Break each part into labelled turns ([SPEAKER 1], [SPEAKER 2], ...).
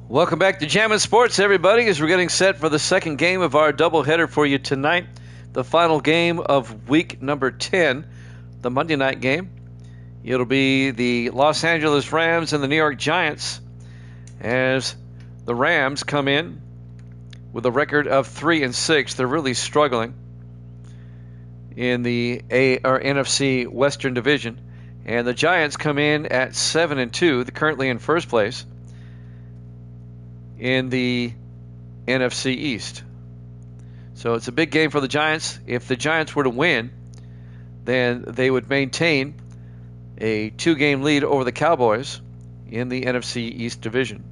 [SPEAKER 1] Welcome back to Jammin' Sports, everybody, as we're getting set for the second game of our doubleheader for you tonight. The final game of week number 10, the Monday night game. It'll be the Los Angeles Rams and the New York Giants, as the Rams come in with a record of 3-6. They're really struggling in the NFC Western Division, and the Giants come in at 7-2. They're currently in first place in the NFC East. So it's a big game for the Giants. If the Giants were to win, then they would maintain a 2-game lead over the Cowboys in the NFC East division.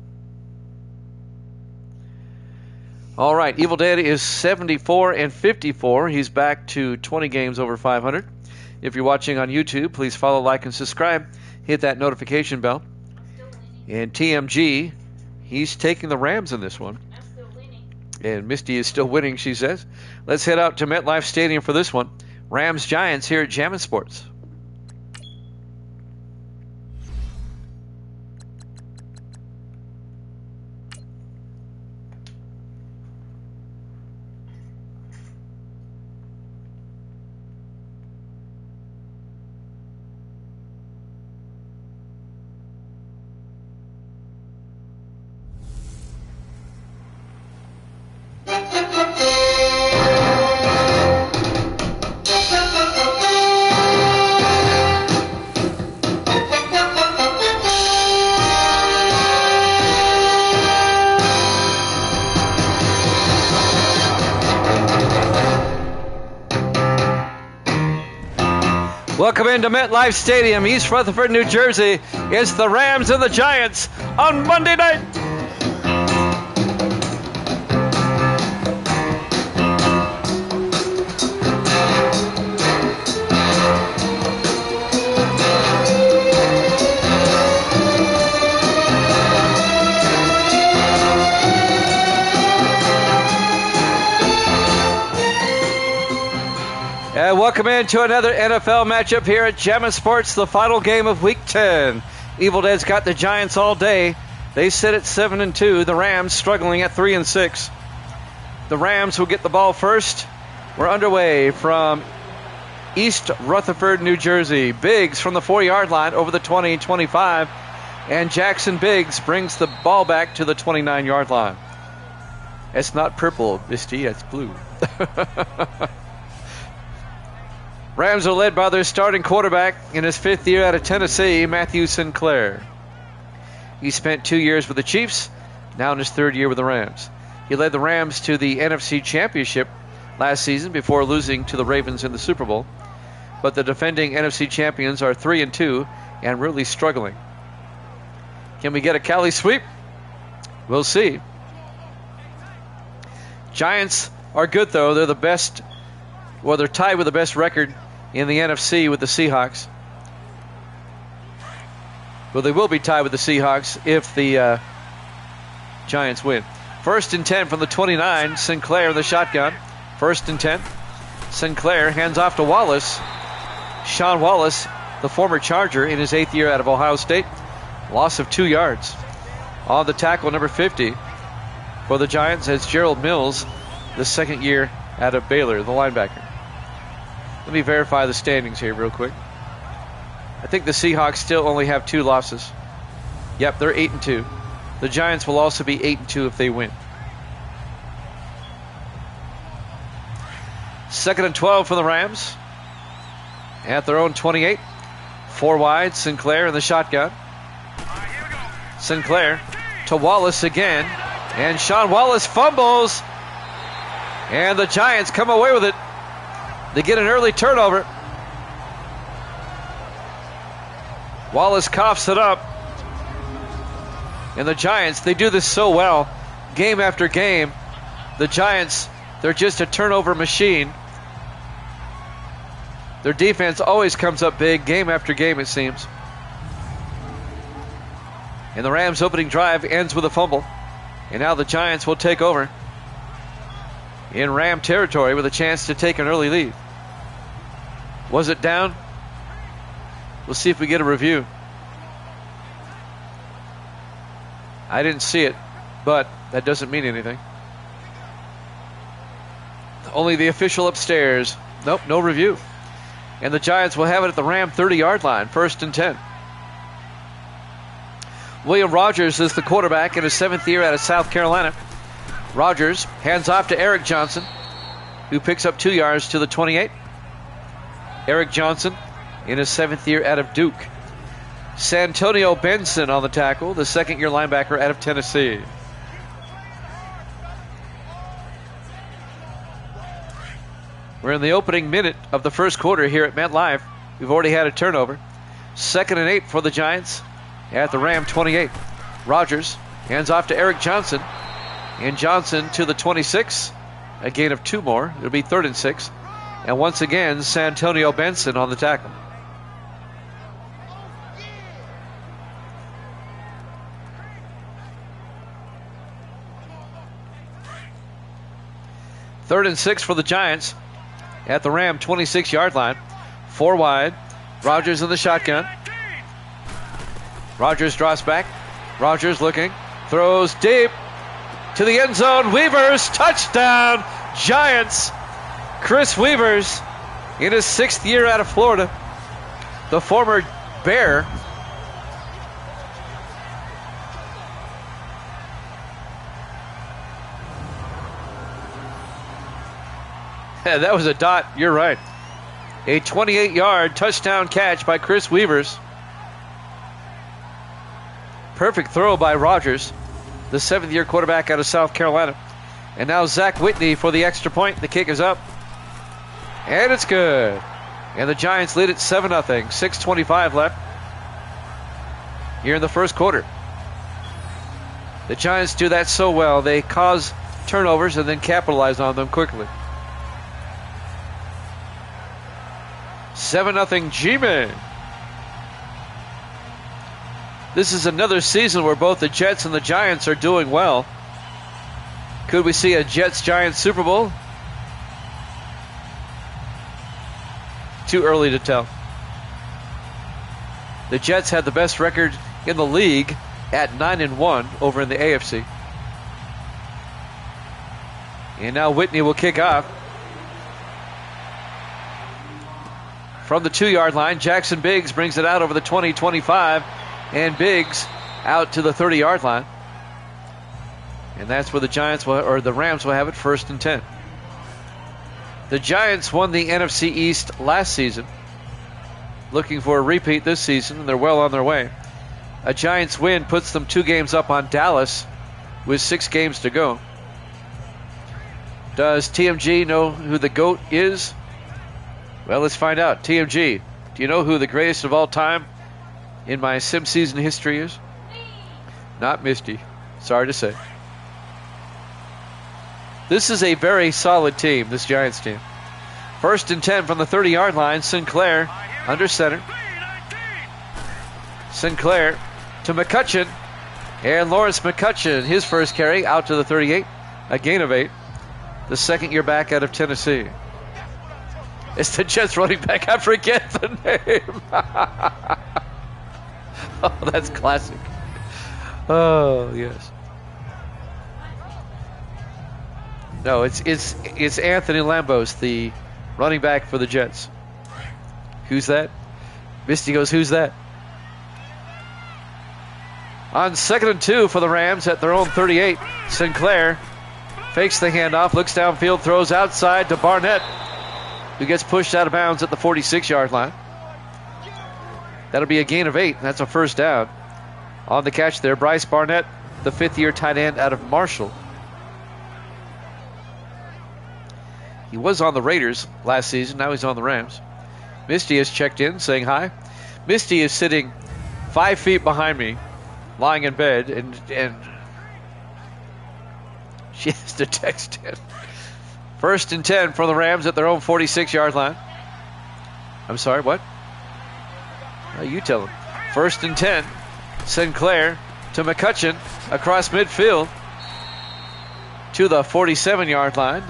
[SPEAKER 1] All right, Evil Dead is 74-54. He's back to 20 games over 500. If you're watching on YouTube, please follow, like, and subscribe. Hit that notification bell. And TMG, he's taking the Rams in this one.
[SPEAKER 2] I'm still winning.
[SPEAKER 1] And Misty is still winning, she says. Let's head out to MetLife Stadium for this one. Rams-Giants here at Jammin' Sports. Welcome into MetLife Stadium, East Rutherford, New Jersey. It's the Rams and the Giants on Monday night. And welcome into another NFL matchup here at Jammin' Sports, the final game of Week 10. Evil Dead's got the Giants all day. They sit at 7-2. The Rams struggling at 3-6. The Rams will get the ball first. We're underway from East Rutherford, New Jersey. Biggs from the 4-yard line over the 20-25. And Jackson Biggs brings the ball back to the 29-yard line. It's not purple, Misty, it's blue. Rams are led by their starting quarterback in his 5th year out of Tennessee, Matthew Sinclair. He spent 2 years with the Chiefs, now in his 3rd year with the Rams. He led the Rams to the NFC Championship last season before losing to the Ravens in the Super Bowl. But the defending NFC champions are 3-2 and really struggling. Can we get a Cali sweep? We'll see. Giants are good, though. They're the best. Well, they're tied with the best record in the NFC with the Seahawks. Well, they will be tied with the Seahawks if the Giants win. 1st and 10 from the 29. Sinclair in the shotgun. 1st and 10. Sinclair hands off to Wallace. Sean Wallace, the former Charger, in his 8th year out of Ohio State. Loss of 2 yards. On the tackle, number 50 for the Giants, as Gerald Mills, the 2nd year out of Baylor, the linebacker. Let me verify the standings here real quick. I think the Seahawks still only have 2 losses. Yep, they're 8-2. The Giants will also be 8-2 if they win. 2nd and 12 for the Rams. At their own 28. 4 wide, Sinclair in the shotgun. Sinclair to Wallace again. And Sean Wallace fumbles. And the Giants come away with it. They get an early turnover. Wallace coughs it up. And the Giants, they do this so well. Game after game, the Giants, they're just a turnover machine. Their defense always comes up big, game after game, it seems. And the Rams' opening drive ends with a fumble. And now the Giants will take over in Ram territory with a chance to take an early lead. Was it down? We'll see if we get a review. I didn't see it. but that doesn't mean anything. Only the official upstairs. Nope, no review. And the Giants will have it at the Ram 30-yard line, 1st and 10. William Rogers is the quarterback in his 7th year out of South Carolina. Rogers hands off to Eric Johnson, who picks up 2 yards to the 28. Eric Johnson in his 7th year out of Duke. Santonio Benson on the tackle, the 2nd-year linebacker out of Tennessee. We're in the opening minute of the first quarter here at MetLife. We've already had a turnover. 2nd and 8 for the Giants at the Ram 28. Rogers hands off to Eric Johnson. And Johnson to the 26. A gain of 2 more. It'll be 3rd and 6. And once again, Santonio Benson on the tackle. Third and 6 for the Giants at the Ram 26-yard line. 4 wide. Rogers in the shotgun. Rogers drops back. Rogers looking. Throws deep to the end zone. Weavers, touchdown, Giants. Chris Weavers in his 6th year out of Florida. The former Bear. Yeah, that was a dot. You're right. A 28-yard touchdown catch by Chris Weavers. Perfect throw by Rogers, the 7th-year quarterback out of South Carolina. And now Zach Whitney for the extra point. The kick is up. And it's good. And the Giants lead at 7-0. 6:25 left here in the first quarter. The Giants do that so well. They cause turnovers and then capitalize on them quickly. 7-0 G-Men. This is another season where both the Jets and the Giants are doing well. Could we see a Jets-Giants Super Bowl? Too early to tell. The Jets had the best record in the league at 9-1 over in the AFC. And now Whitney will kick off. From the 2-yard line, Jackson Biggs brings it out over the 20-25, and Biggs out to the 30-yard line. And that's where the the Rams will have it, 1st and 10. The Giants won the NFC East last season, looking for a repeat this season, and they're well on their way. A Giants win puts them 2 games up on Dallas with 6 games to go. Does TMG know who the GOAT is? Well, let's find out. TMG, do you know who the greatest of all time in my sim season history is? Not Misty. Sorry to say. This is a very solid team, this Giants team. 1st and 10 from the 30-yard line. Sinclair under center. Sinclair to McCutcheon. And Lawrence McCutcheon, his first carry, out to the 38. A gain of 8. The 2nd-year back out of Tennessee. It's the Jets running back. I forget the name. Oh, that's classic. Oh, yes. No, it's Anthony Lambos, the running back for the Jets. Who's that? Misty goes, who's that? On 2nd and 2 for the Rams at their own 38, Sinclair fakes the handoff, looks downfield, throws outside to Barnett, who gets pushed out of bounds at the 46-yard line. That'll be a gain of 8. That's a first down. On the catch there, Bryce Barnett, the 5th-year tight end out of Marshall. He was on the Raiders last season. Now he's on the Rams. Misty has checked in, saying hi. Misty is sitting 5 feet behind me, lying in bed, and she has to text in. 1st and 10 for the Rams at their own 46-yard line. I'm sorry, what? You tell them. 1st and 10. Sinclair to McCutcheon across midfield to the 47-yard line.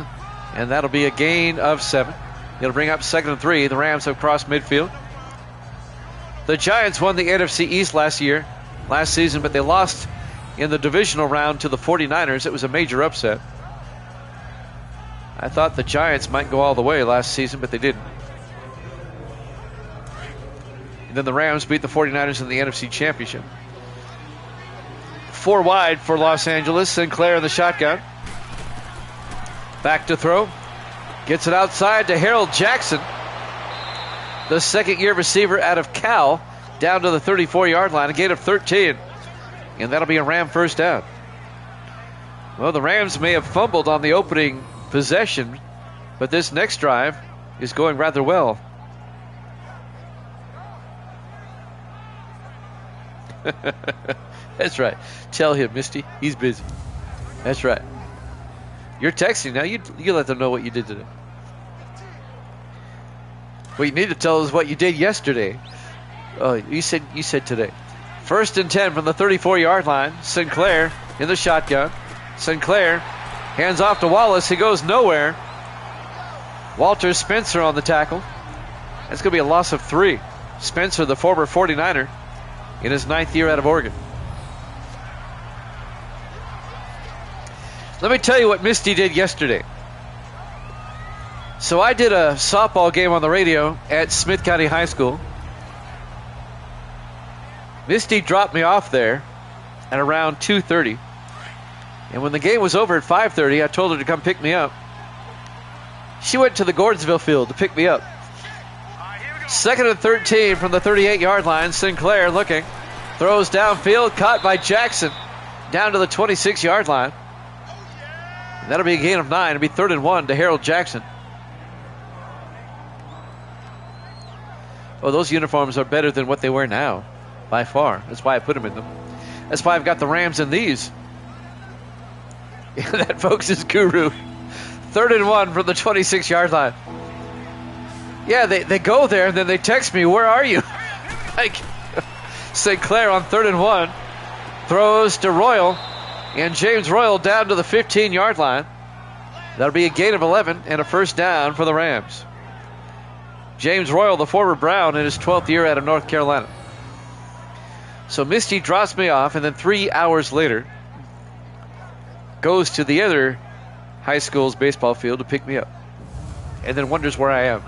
[SPEAKER 1] And that'll be a gain of 7. It'll bring up 2nd and 3. The Rams have crossed midfield. The Giants won the NFC East last season, but they lost in the divisional round to the 49ers. It was a major upset. I thought the Giants might go all the way last season, but they didn't. And then the Rams beat the 49ers in the NFC Championship. 4 wide for Los Angeles. Sinclair in the shotgun. Back to throw. Gets it outside to Harold Jackson, the second-year receiver out of Cal, down to the 34-yard line, a gain of 13. And that'll be a Ram first down. Well, the Rams may have fumbled on the opening possession, but this next drive is going rather well. That's right. Tell him, Misty. He's busy. That's right. You're texting now. You let them know what you did today. What you need to tell us what you did yesterday. Oh, you said today. First and 10 from the 34-yard line. Sinclair in the shotgun. Sinclair hands off to Wallace. He goes nowhere. Walter Spencer on the tackle. That's going to be a loss of 3. Spencer, the former 49er, in his 9th year out of Oregon. Let me tell you what Misty did yesterday. So I did a softball game on the radio at Smith County High School. Misty dropped me off there at around 2:30. And when the game was over at 5:30, I told her to come pick me up. She went to the Gordonsville field to pick me up. Second and 13 from the 38-yard line. Sinclair looking. Throws downfield, caught by Jackson. Down to the 26-yard line. And that'll be a gain of 9. It'll be 3rd and 1 to Harold Jackson. Oh, those uniforms are better than what they wear now, by far. That's why I put them in them. That's why I've got the Rams in these. That, folks, is Guru. 3rd and 1 from the 26-yard line. Yeah, they go there, and then they text me, where are you? Like, Sinclair on 3rd and 1. Throws to Royal. And James Royal down to the 15-yard line. That'll be a gain of 11 and a first down for the Rams. James Royal, the former Brown, in his 12th year out of North Carolina. So Misty drops me off, and then 3 hours later goes to the other high school's baseball field to pick me up. And then wonders where I am.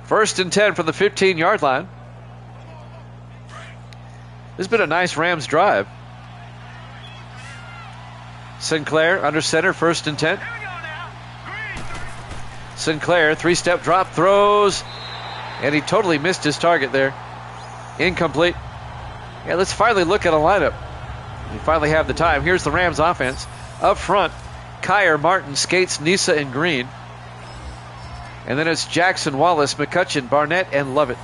[SPEAKER 1] 1st and 10 from the 15-yard line. This has been a nice Rams drive. Sinclair under center, 1st and 10. Sinclair, 3-step drop, throws, and he totally missed his target there. Incomplete. Yeah, let's finally look at a lineup. We finally have the time. Here's the Rams offense. Up front, Kyer, Martin, Skates, Nisa, and Green. And then it's Jackson, Wallace, McCutcheon, Barnett, and Lovett.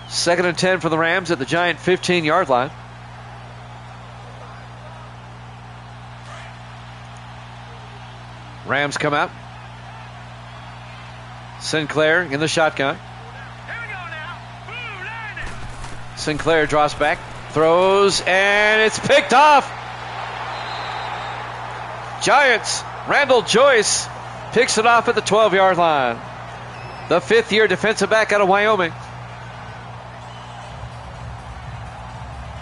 [SPEAKER 1] 2nd and 10 for the Rams at the Giant 15-yard line. Rams come out. Sinclair in the shotgun. Sinclair draws back, throws, and it's picked off. Giants, Randall Joyce picks it off at the 12-yard line. The 5th-year defensive back out of Wyoming.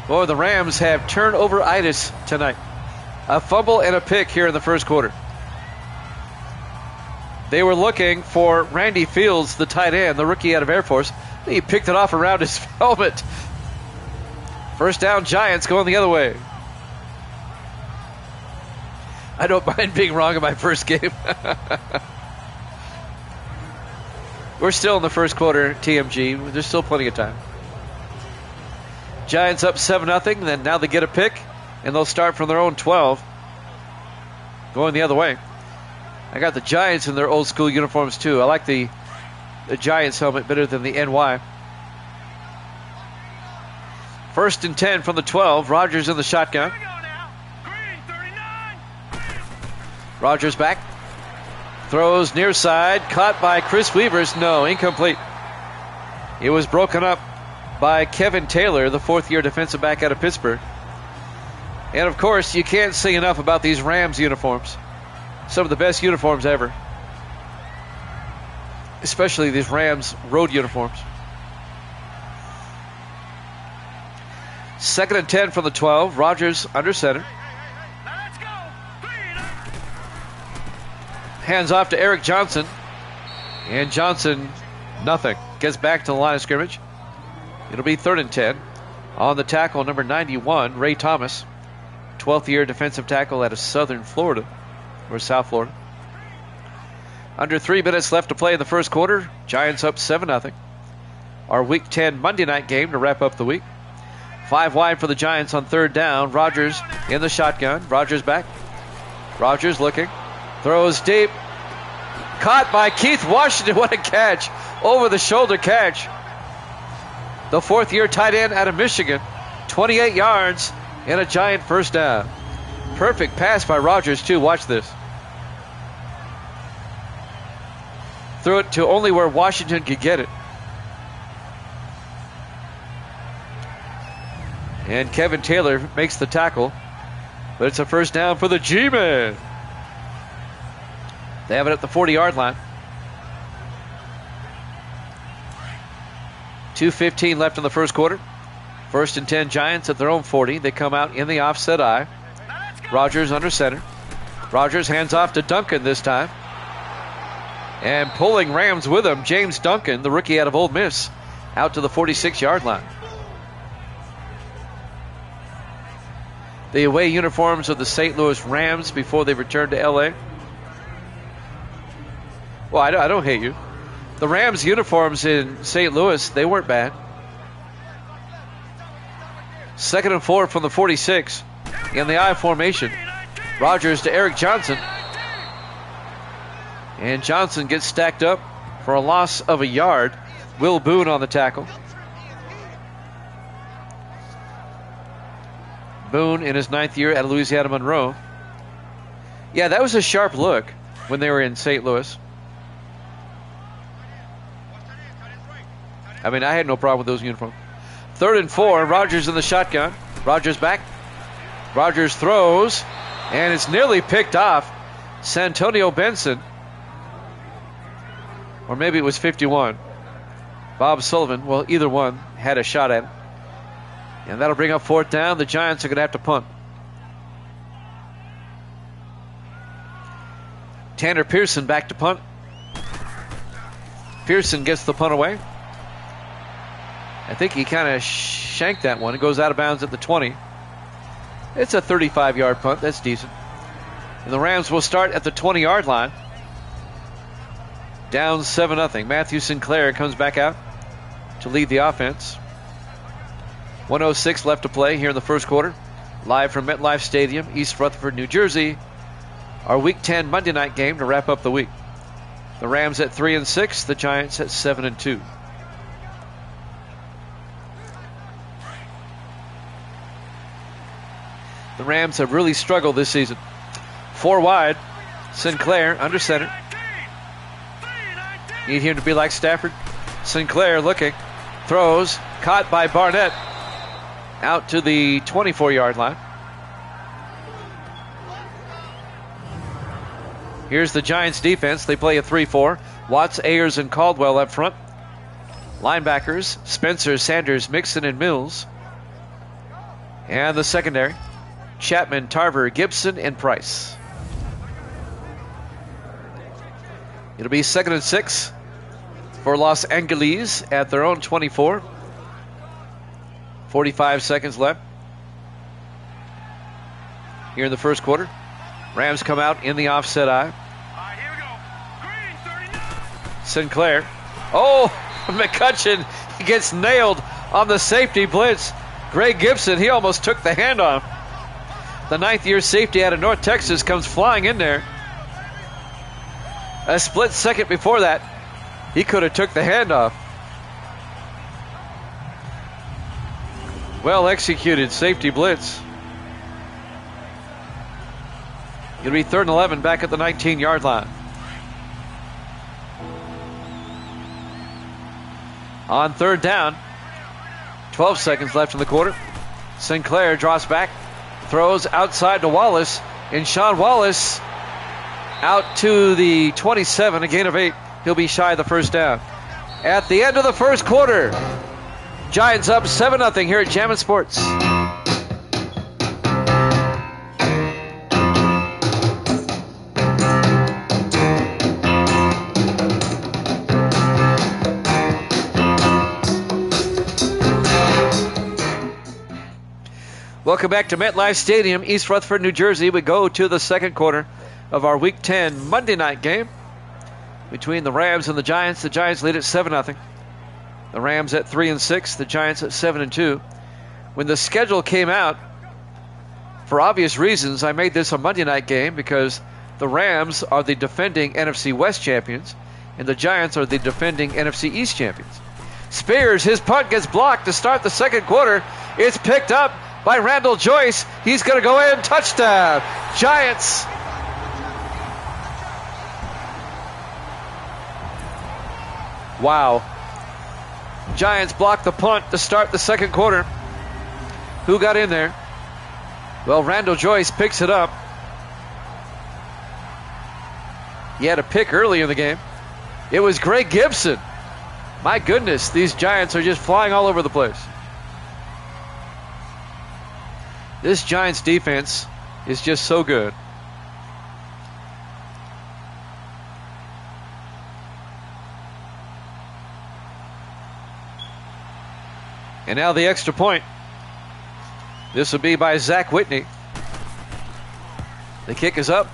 [SPEAKER 1] Boy, the Rams have turnover-itis tonight. A fumble and a pick here in the first quarter. They were looking for Randy Fields, the tight end, the rookie out of Air Force. He picked it off around his helmet. First down, Giants going the other way. I don't mind being wrong in my first game. We're still in the first quarter, TMG. There's still plenty of time. Giants up 7-0, then now they get a pick, and they'll start from their own 12. Going the other way. I got the Giants in their old school uniforms too. I like the Giants helmet better than the NY. 1st and 10 from the 12. Rogers in the shotgun. Rogers back. Throws near side. Caught by Chris Weavers. No, incomplete. It was broken up by Kevin Taylor, the 4th-year defensive back out of Pittsburgh. And of course, you can't say enough about these Rams uniforms. Some of the best uniforms ever. Especially these Rams road uniforms. 2nd and 10 from the 12. Rogers under center. Hands off to Eric Johnson. And Johnson, nothing. Gets back to the line of scrimmage. It'll be 3rd and 10. On the tackle, number 91, Ray Thomas. 12th year defensive tackle out of Southern Florida, or South Florida. Under 3 minutes left to play in the first quarter. Giants up 7-0. Our Week 10 Monday night game to wrap up the week. 5 wide for the Giants on 3rd down. Rogers in the shotgun. Rogers back. Rogers looking. Throws deep. Caught by Keith Washington. What a catch. Over the shoulder catch. The 4th year tight end out of Michigan. 28 yards and a Giant first down. Perfect pass by Rogers too. Watch this. Threw it to only where Washington could get it. And Kevin Taylor makes the tackle. But it's a first down for the G-Men. They have it at the 40-yard line. 2:15 left in the first quarter. 1st and 10 Giants at their own 40. They come out in the offset eye. Rogers under center. Rogers hands off to Duncan this time. And pulling Rams with him, James Duncan, the rookie out of Ole Miss, out to the 46-yard line. The away uniforms of the St. Louis Rams before they return to L.A. Well, I don't hate you. The Rams uniforms in St. Louis, they weren't bad. 2nd and 4 from the 46 in the I formation. Rogers to Eric Johnson. And Johnson gets stacked up for a loss of a yard. Will Boone on the tackle. Boone in his 9th year at Louisiana Monroe. Yeah, that was a sharp look when they were in St. Louis. I mean, I had no problem with those uniforms. 3rd and 4, Rogers in the shotgun. Rogers back. Rogers throws, and it's nearly picked off. Santonio Benson. Or maybe it was 51. Bob Sullivan, well, either one had a shot at it. And that'll bring up 4th down. The Giants are going to have to punt. Tanner Pearson back to punt. Pearson gets the punt away. I think he kind of shanked that one. It goes out of bounds at the 20. It's a 35-yard punt. That's decent. And the Rams will start at the 20-yard line. Down 7-0. Matthew Sinclair comes back out to lead the offense. 1:06 left to play here in the first quarter. Live from MetLife Stadium, East Rutherford, New Jersey. Our Week 10 Monday night game to wrap up the week. The Rams at 3-6, the Giants at 7-2. The Rams have really struggled this season. 4 wide. Sinclair under center. Need him to be like Stafford. Sinclair looking. Throws. Caught by Barnett. Out to the 24-yard line. Here's the Giants defense. They play a 3-4. Watts, Ayers, and Caldwell up front. Linebackers, Spencer, Sanders, Mixon, and Mills. And the secondary, Chapman, Tarver, Gibson, and Price. It'll be 2nd and 6 for Los Angeles at their own 24. 45 seconds left here in the first quarter. Rams come out in the offset eye. Sinclair. Oh, McCutcheon gets nailed on the safety blitz. Greg Gibson, he almost took the handoff. The 9th year safety out of North Texas comes flying in there. A split second before that, he could have took the handoff. Well executed safety blitz. It'll be 3rd and 11 back at the 19-yard line. On 3rd down, 12 seconds left in the quarter. Sinclair draws back, throws outside to Wallace, and Sean Wallace out to the 27, a gain of 8. He'll be shy of the first down. At the end of the first quarter, Giants up 7-0 here at Jammin' Sports. Welcome back to MetLife Stadium, East Rutherford, New Jersey. We go to the second quarter of our Week 10 Monday night game between the Rams and the Giants. The Giants lead at 7-0. The Rams at 3-6. The Giants at 7-2. When the schedule came out, for obvious reasons, I made this a Monday night game because the Rams are the defending NFC West champions and the Giants are the defending NFC East champions. Spears, his punt gets blocked to start the second quarter. It's picked up by Randall Joyce. He's going to go in. Touchdown. Giants. Wow. Giants blocked the punt to start the second quarter. Who got in there? Well, Randall Joyce picks it up. He had a pick early in the game. It was Greg Gibson. My goodness, these Giants are just flying all over the place. This Giants defense is just so good. And now the extra point. This will be by Zach Whitney. The kick is up,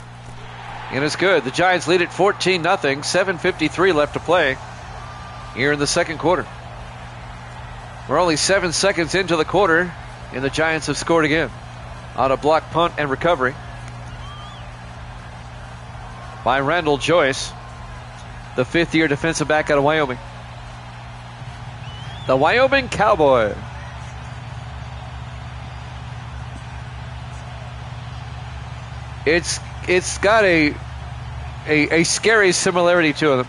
[SPEAKER 1] and it's good. The Giants lead at 14-0, 7:53 left to play here in the second quarter. We're only 7 seconds into the quarter, and the Giants have scored again on a block punt and recovery by Randall Joyce, the fifth-year defensive back out of Wyoming. The Wyoming Cowboy. It's got a scary similarity to them.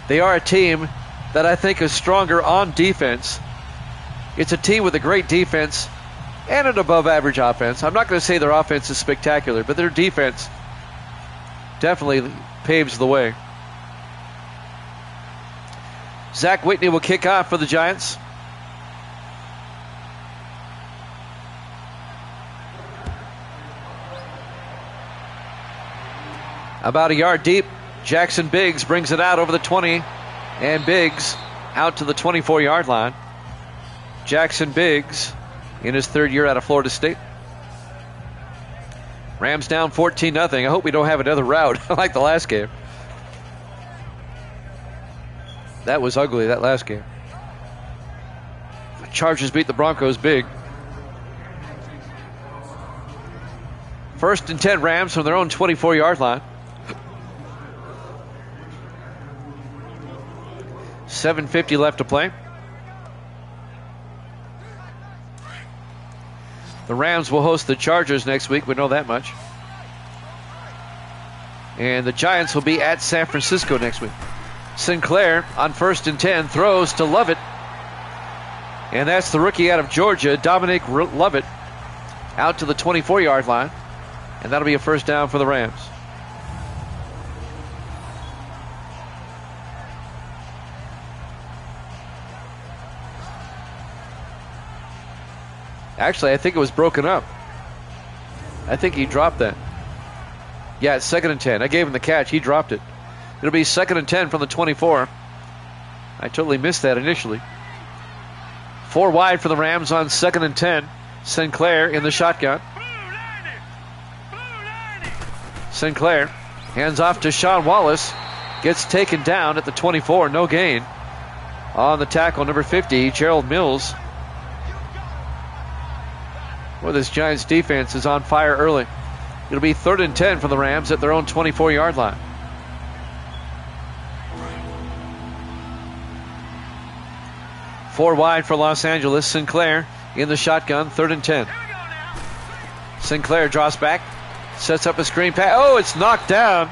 [SPEAKER 1] They are a team that I think is stronger on defense. It's a team with a great defense and an above-average offense. I'm not going to say their offense is spectacular, but their defense definitely paves the way. Zach Whitney will kick off for the Giants. About a yard deep, Jackson Biggs brings it out over the 20, and Biggs out to the 24-yard line. Jackson Biggs in his third year out of Florida State. Rams down 14-0. I hope we don't have another rout like the last game. That was ugly, that last game. Chargers beat the Broncos big. 1st and 10 Rams from their own 24-yard line. 7:50 left to play. The Rams will host the Chargers next week. We know that much. And the Giants will be at San Francisco next week. Sinclair on 1st and 10 throws to Lovett. And that's the rookie out of Georgia, Dominic Lovett, out to the 24-yard line. And that'll be a first down for the Rams. Actually, I think it was broken up. I think he dropped that. Yeah, it's 2nd and 10. I gave him the catch. He dropped it. It'll be 2nd and 10 from the 24. I totally missed that initially. 4 wide for the Rams on 2nd and 10. Sinclair in the shotgun. Sinclair hands off to Sean Wallace. Gets taken down at the 24. No gain. On the tackle, number 50, Gerald Mills. Well, this Giants defense is on fire early. It'll be 3rd and 10 for the Rams at their own 24-yard line. Four wide for Los Angeles. Sinclair in the shotgun, 3rd and 10. Sinclair draws back, sets up a screen pass. Oh, it's knocked down.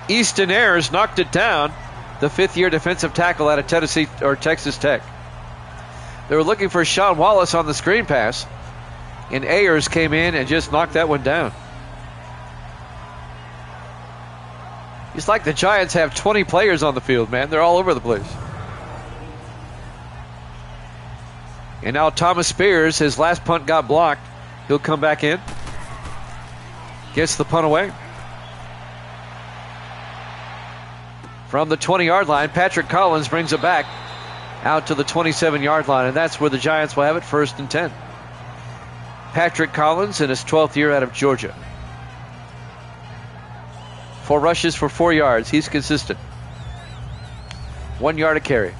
[SPEAKER 1] Easton Ayers knocked it down. The 5th-year defensive tackle out of Tennessee or Texas Tech. They were looking for Sean Wallace on the screen pass, and Ayers came in and just knocked that one down. It's like the Giants have 20 players on the field, man. They're all over the place. And now Thomas Spears, his last punt got blocked. He'll come back in. Gets the punt away. From the 20-yard line, Patrick Collins brings it back out to the 27-yard line, and that's where the Giants will have it, 1st and 10. Patrick Collins in his 12th year out of Georgia. 4 rushes for 4 yards. He's consistent. 1 yard a carry.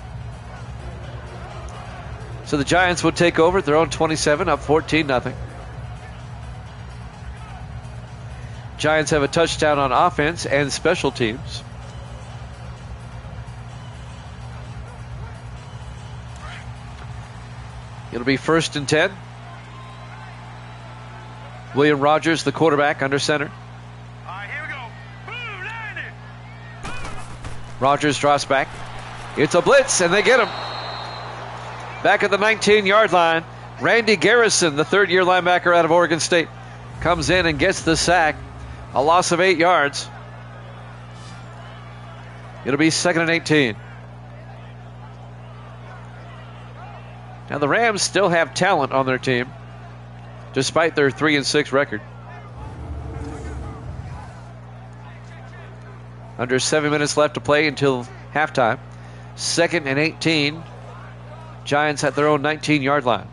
[SPEAKER 1] So the Giants will take over at their own 27, up 14-0. Giants have a touchdown on offense and special teams. It'll be 1st and 10. William Rogers, the quarterback, under center.
[SPEAKER 2] All right, here we go.
[SPEAKER 1] Rogers drops back. It's a blitz, and they get him. Back at the 19-yard line, Randy Garrison, the 3rd-year linebacker out of Oregon State, comes in and gets the sack. A loss of 8 yards. It'll be 2nd and 18. Now the Rams still have talent on their team, despite their 3-6 record. Under 7 minutes left to play until halftime. 2nd and 18. Giants at their own 19-yard line.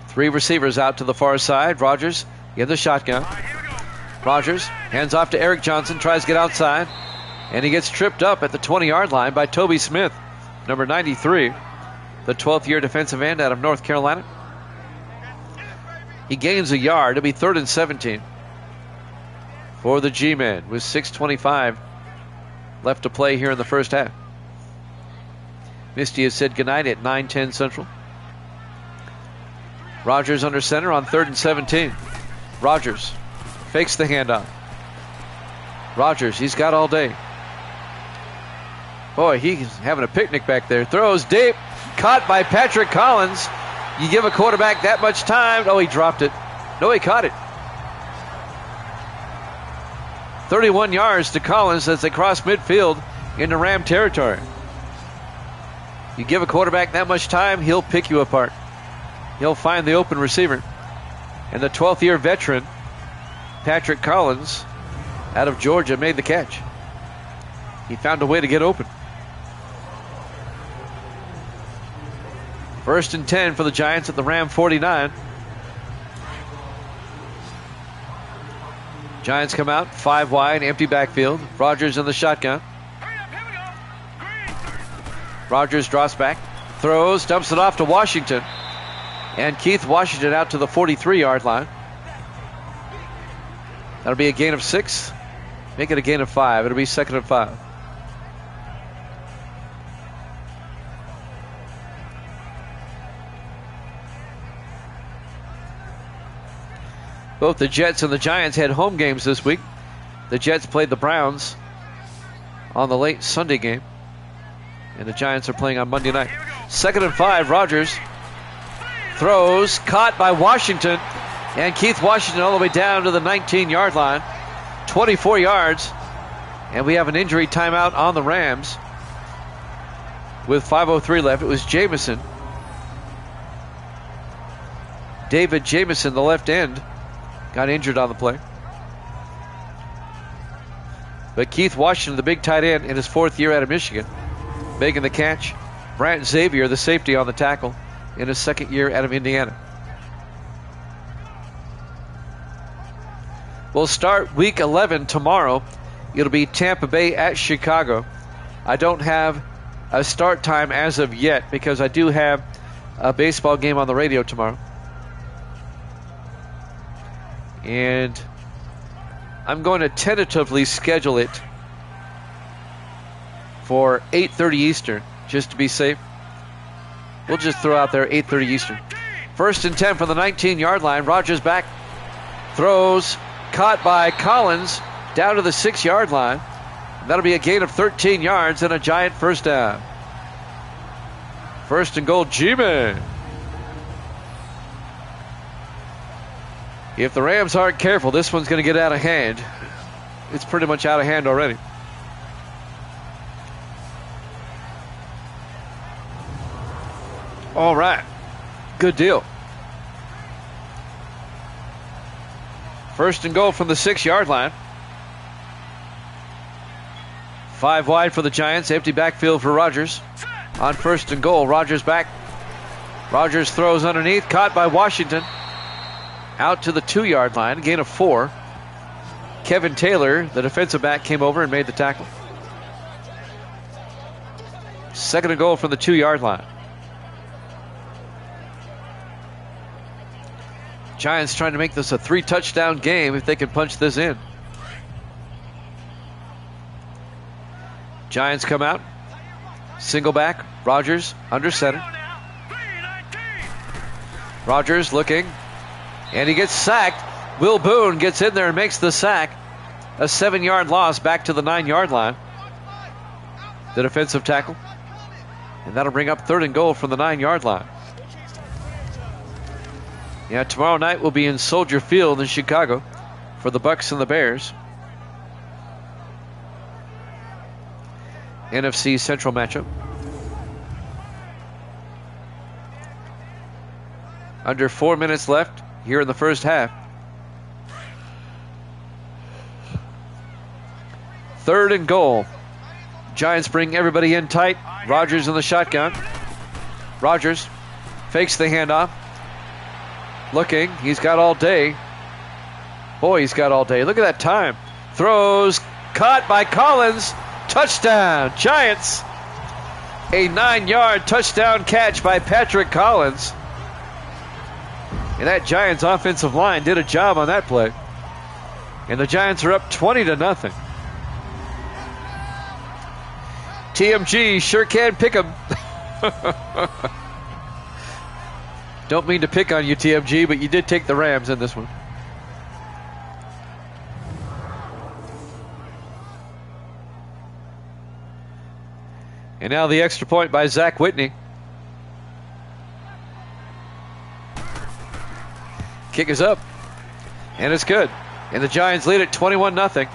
[SPEAKER 1] 3 receivers out to the far side. Rogers in the shotgun. Rogers hands off to Eric Johnson, tries to get outside, and he gets tripped up at the 20-yard line by Toby Smith, number 93, the 12th-year defensive end out of North Carolina. He gains a yard. It'll be 3rd and 17 for the G-men with 6:25 left to play here in the first half. Misty has said goodnight at 9:10 Central. Rogers under center on 3rd and 17. Rogers fakes the handoff. Rogers, he's got all day. Boy, he's having a picnic back there. Throws deep. Caught by Patrick Collins. You give a quarterback that much time. Oh, he dropped it. No, he caught it. 31 yards to Collins as they cross midfield into Ram territory. You give a quarterback that much time, he'll pick you apart. He'll find the open receiver. And the 12th-year veteran, Patrick Collins, out of Georgia, made the catch. He found a way to get open. 1st and 10 for the Giants at the Ram 49. Giants come out, 5 wide, empty backfield. Rogers in the shotgun. Rogers drops back, throws, dumps it off to Washington. And Keith Washington out to the 43-yard line. That'll be a gain of 6. Make it a gain of 5. It'll be 2nd and 5. Both the Jets and the Giants had home games this week. The Jets played the Browns on the late Sunday game, and the Giants are playing on Monday night. 2nd and 5, Rogers throws, caught by Washington, and Keith Washington all the way down to the 19-yard line, 24 yards, and we have an injury timeout on the Rams with 5:03 left. It was Jamison. David Jamison, the left end, got injured on the play. But Keith Washington, the big tight end in his 4th year out of Michigan, making the catch. Brant Xavier, the safety, on the tackle in his 2nd year out of Indiana. We'll start week 11 tomorrow. It'll be Tampa Bay at Chicago. I don't have a start time as of yet because I do have a baseball game on the radio tomorrow. And I'm going to tentatively schedule it for 8:30 Eastern, just to be safe. We'll just throw out there 8:30 Eastern. 1st and 10 from the 19-yard line. Rogers back, throws, caught by Collins down to the 6-yard line. That'll be a gain of 13 yards and a Giant first down. 1st and goal, G-Man. If the Rams aren't careful, this one's going to get out of hand. It's pretty much out of hand already. All right. Good deal. 1st and goal from the 6-yard line. 5 wide for the Giants. Empty backfield for Rogers. On 1st and goal, Rogers back. Rogers throws underneath, caught by Washington. Out to the 2-yard line, gain of 4. Kevin Taylor, the defensive back, came over and made the tackle. Second and goal from the 2-yard line. Giants trying to make this a 3-touchdown game if they can punch this in. Giants come out. Single back. Rogers under center. Rogers looking. And he gets sacked. Will Boone gets in there and makes the sack. A 7-yard loss back to the 9-yard line. The defensive tackle. And that'll bring up third and goal from the 9-yard line. Yeah, tomorrow night we'll be in Soldier Field in Chicago for the Bucks and the Bears. NFC Central matchup. Under 4 minutes left here in the first half. Third and goal. Giants bring everybody in tight. Rogers in the shotgun. Rogers fakes the handoff. Looking. He's got all day. Boy, he's got all day. Look at that time. Throws. Caught by Collins. Touchdown. Giants. A 9-yard touchdown catch by Patrick Collins. And that Giants offensive line did a job on that play. And the Giants are up 20-0. TMG sure can pick them. Don't mean to pick on you, TMG, but you did take the Rams in this one. And now the extra point by Zach Whitney. Kick is up. And it's good. And the Giants lead it 21-0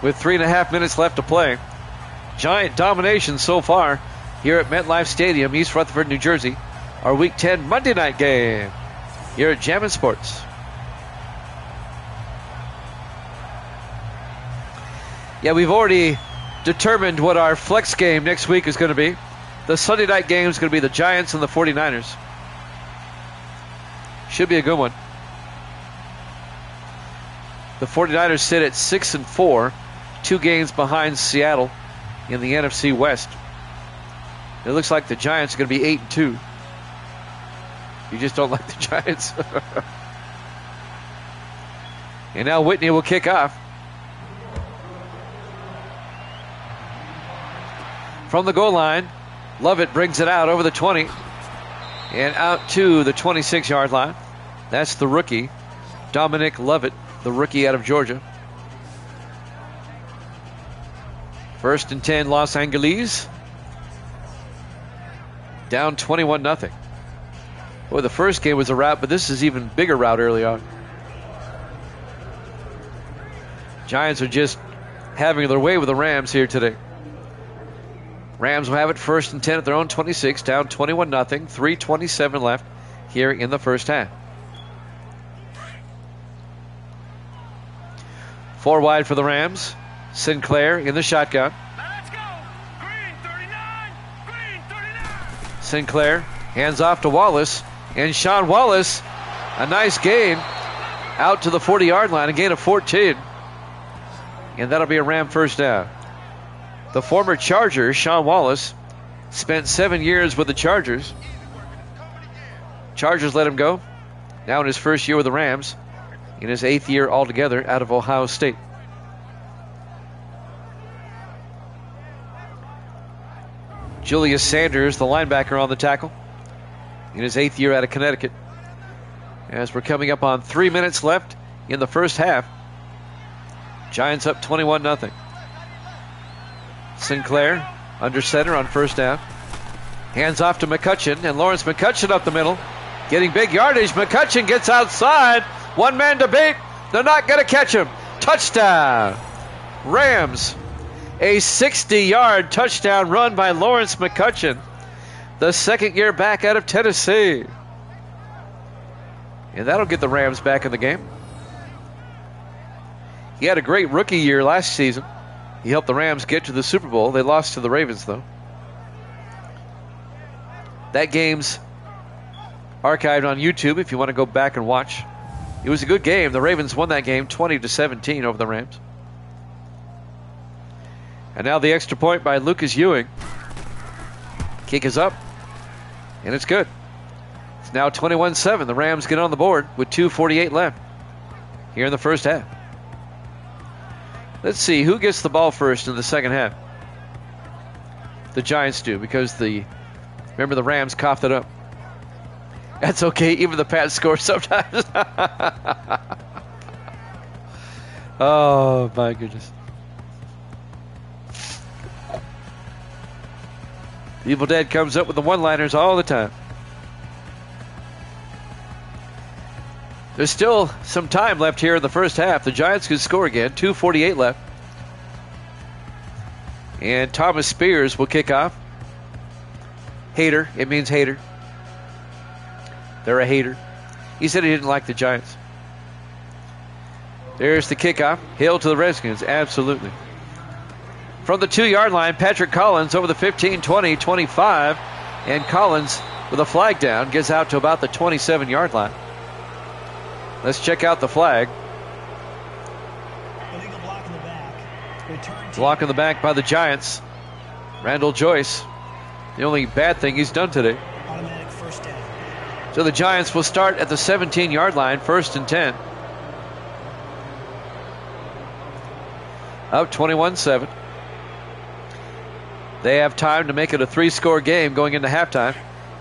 [SPEAKER 1] with 3.5 minutes left to play. Giant domination so far here at MetLife Stadium, East Rutherford, New Jersey. Our Week 10 Monday night game here at Jammin' Sports. Yeah, we've already determined what our flex game next week is going to be. The Sunday night game is going to be the Giants and the 49ers. Should be a good one. The 49ers sit at 6-4, 2 games behind Seattle in the NFC West. It looks like the Giants are going to be 8-2. You just don't like the Giants. And now Whitney will kick off. From the goal line, Lovett brings it out over the 20 and out to the 26-yard line. That's the rookie, Dominic Lovett, the rookie out of Georgia. First and 10, Los Angeles. Down 21-0. Boy, the first game was a rout, but this is even bigger rout early on. Giants are just having their way with the Rams here today. Rams will have it first and 10 at their own 26, down 21-0, 3:27 left here in the first half. 4 wide for the Rams. Sinclair in the shotgun.
[SPEAKER 2] Let's go. Green 39. Green 39.
[SPEAKER 1] Sinclair hands off to Wallace. And Sean Wallace, a nice gain out to the 40-yard line, a gain of 14. And that'll be a Ram first down. The former Charger, Sean Wallace, spent 7 years with the Chargers. Chargers let him go. Now in his first year with the Rams, in his 8th year altogether out of Ohio State. Julius Sanders, the linebacker, on the tackle in his 8th year out of Connecticut. As we're coming up on 3 minutes left in the first half. Giants up 21-0. Sinclair under center on first down. Hands off to McCutcheon, and Lawrence McCutcheon up the middle. Getting big yardage. McCutcheon gets outside. One-man debate. They're not going to catch him. Touchdown. Rams. A 60-yard touchdown run by Lawrence McCutcheon, the second year back out of Tennessee. And that'll get the Rams back in the game. He had a great rookie year last season. He helped the Rams get to the Super Bowl. They lost to the Ravens, though. That game's archived on YouTube if you want to go back and watch. It was a good game. The Ravens won that game 20-17 over the Rams. And now the extra point by Lucas Ewing. Kick is up, and it's good. It's now 21-7. The Rams get on the board with 2:48 left here in the first half. Let's see who gets the ball first in the second half. The Giants do, because remember the Rams coughed it up. That's okay, even the Pats score sometimes. Oh my goodness. The Evil Dead comes up with the one-liners all the time. There's still some time left here in the first half. The Giants could score again. 2:48 left. And Thomas Spears will kick off. Hater. It means hater. They're a hater. He said he didn't like the Giants. There's the kickoff. Hail to the Redskins. Absolutely. From the 2-yard line, Patrick Collins over the 15, 20, 25. And Collins, with a flag down, gets out to about the 27-yard line. Let's check out the flag.
[SPEAKER 3] Illegal block in the back.
[SPEAKER 1] Block in the back by the Giants. Randall Joyce. The only bad thing he's done today.
[SPEAKER 3] Automatic first down.
[SPEAKER 1] So the Giants will start at the 17-yard line, 1st and 10. Up 21-7. They have time to make it a 3-score game going into halftime,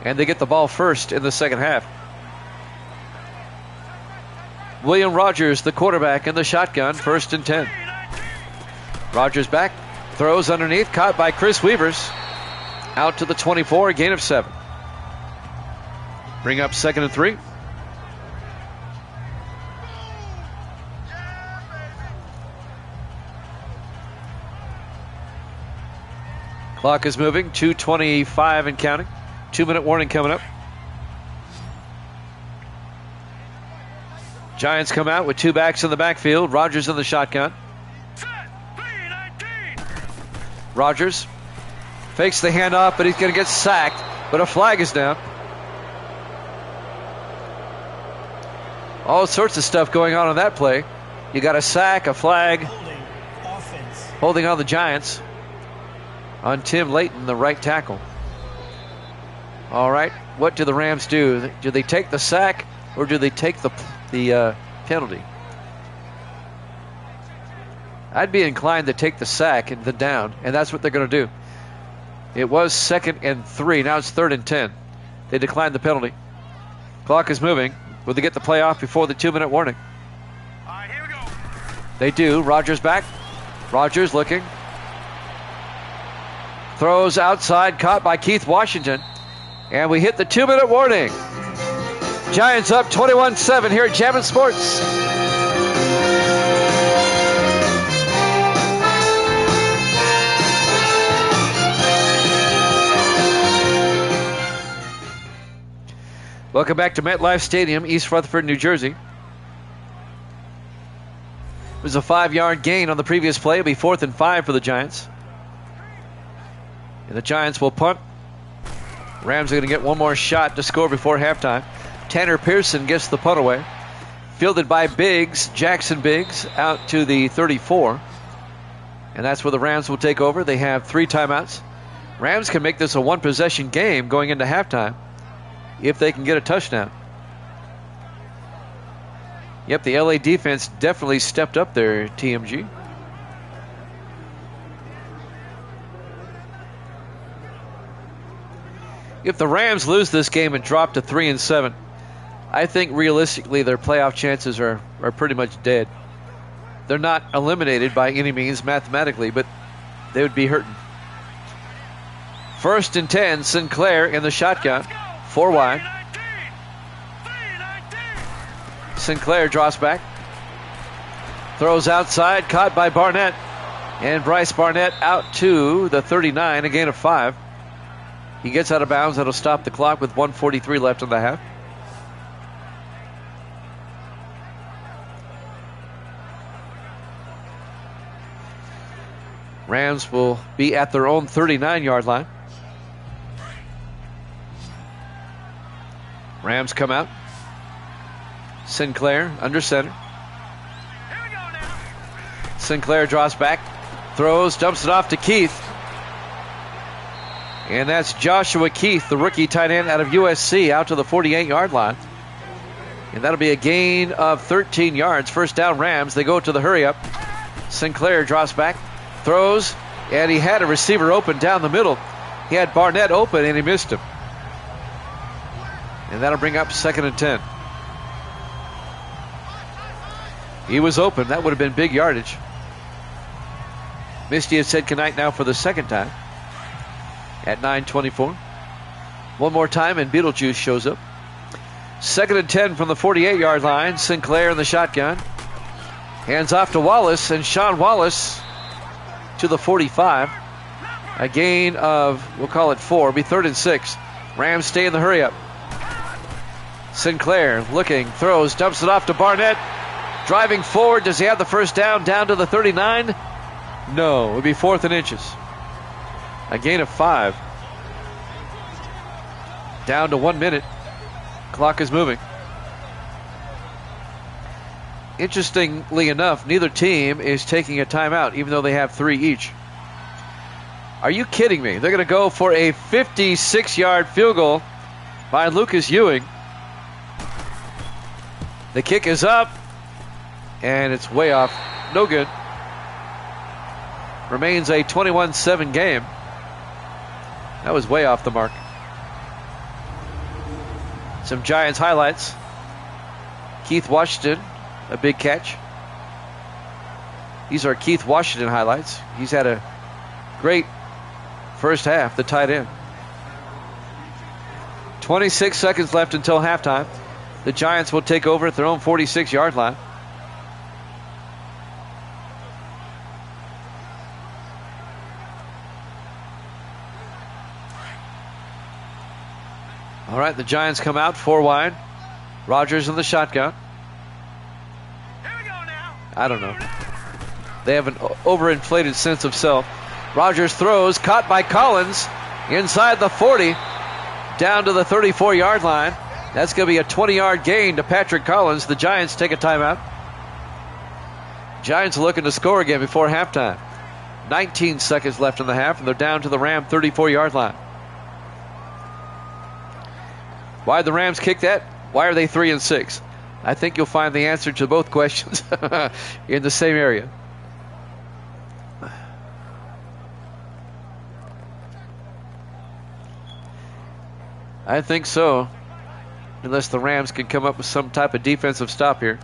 [SPEAKER 1] and they get the ball first in the second half. William Rogers, the quarterback, in the shotgun, 1st and 10. Rogers back, throws underneath, caught by Chris Weavers. Out to the 24, a gain of 7. Bring up 2nd and 3. Clock is moving, 2:25 and counting. 2-minute warning coming up. Giants come out with 2 backs in the backfield. Rogers in the shotgun. Rogers fakes the handoff, but he's going to get sacked. But a flag is down. All sorts of stuff going on that play. You got a sack, a flag. Holding on the Giants. On Tim Layton, the right tackle. All right, what do the Rams do? Do they take the sack or do they take the penalty? I'd be inclined to take the sack and the down, and that's what they're going to do. It was 2nd and 3. Now it's 3rd and 10. They declined the penalty. Clock is moving. Will they get the play off before the 2-minute warning?
[SPEAKER 2] All right, here we go.
[SPEAKER 1] They do. Rogers back. Rogers looking. Throws outside, caught by Keith Washington. And we hit the 2-minute warning. Giants up 21-7 here at Jammin' Sports. Welcome back to MetLife Stadium, East Rutherford, New Jersey. It was a 5-yard gain on the previous play. It'll be 4th and 5 for the Giants. And the Giants will punt. Rams are going to get one more shot to score before halftime. Tanner Pearson gets the punt away. Fielded by Biggs, Jackson Biggs, out to the 34. And that's where the Rams will take over. They have 3 timeouts. Rams can make this a 1-possession game going into halftime if they can get a touchdown. Yep, the LA defense definitely stepped up there, TMG. If the Rams lose this game and drop to 3-7, I think realistically their playoff chances are pretty much dead. They're not eliminated by any means mathematically, but they would be hurting. 1st and 10, Sinclair in the shotgun, 4 wide. Sinclair drops back. Throws outside, caught by Barnett. And Bryce Barnett out to the 39, a gain of 5. He gets out of bounds. That'll stop the clock with 1:43 left in the half. Rams will be at their own 39-yard line. Rams come out. Sinclair under center.
[SPEAKER 2] Here we go now.
[SPEAKER 1] Sinclair draws back, throws, dumps it off to Keith. And that's Joshua Keith, the rookie tight end out of USC, out to the 48-yard line. And that'll be a gain of 13 yards. First down, Rams. They go to the hurry up. Sinclair draws back, throws, and he had a receiver open down the middle. He had Barnett open, and he missed him. And that'll bring up 2nd and 10. He was open. That would have been big yardage. Misty has said goodnight now for the second time at 9:24. One more time, and Beetlejuice shows up. 2nd and 10 from the 48-yard line. Sinclair in the shotgun. Hands off to Wallace, and Sean Wallace to the 45. A gain of, we'll call it 4. It'll be 3rd and 6. Rams stay in the hurry up. Sinclair looking, throws, dumps it off to Barnett. Driving forward, does he have the first down to the 39? No, it would be 4th and inches. A gain of 5. Down to 1 minute. Clock is moving. Interestingly enough, neither team is taking a timeout, even though they have 3 each. Are you kidding me? They're going to go for a 56-yard field goal by Lucas Ewing. The kick is up, and it's way off. No good. Remains a 21-7 game. That was way off the mark. Some Giants highlights. Keith Washington, a big catch. These are Keith Washington highlights. He's had a great first half, the tight end. 26 seconds left until halftime. The Giants will take over at their own 46-yard line. All right, the Giants come out 4 wide. Rodgers in the shotgun.
[SPEAKER 2] Here we go now.
[SPEAKER 1] I don't know. They have an overinflated sense of self. Rodgers throws, caught by Collins inside the 40, down to the 34-yard line. That's going to be a 20-yard gain to Patrick Collins. The Giants take a timeout. Giants looking to score again before halftime. 19 seconds left in the half, and they're down to the Ram 34-yard line. Why'd the Rams kick that? Why are they 3 and 6? I think you'll find the answer to both questions in the same area. I think so, unless the Rams can come up with some type of defensive stop here.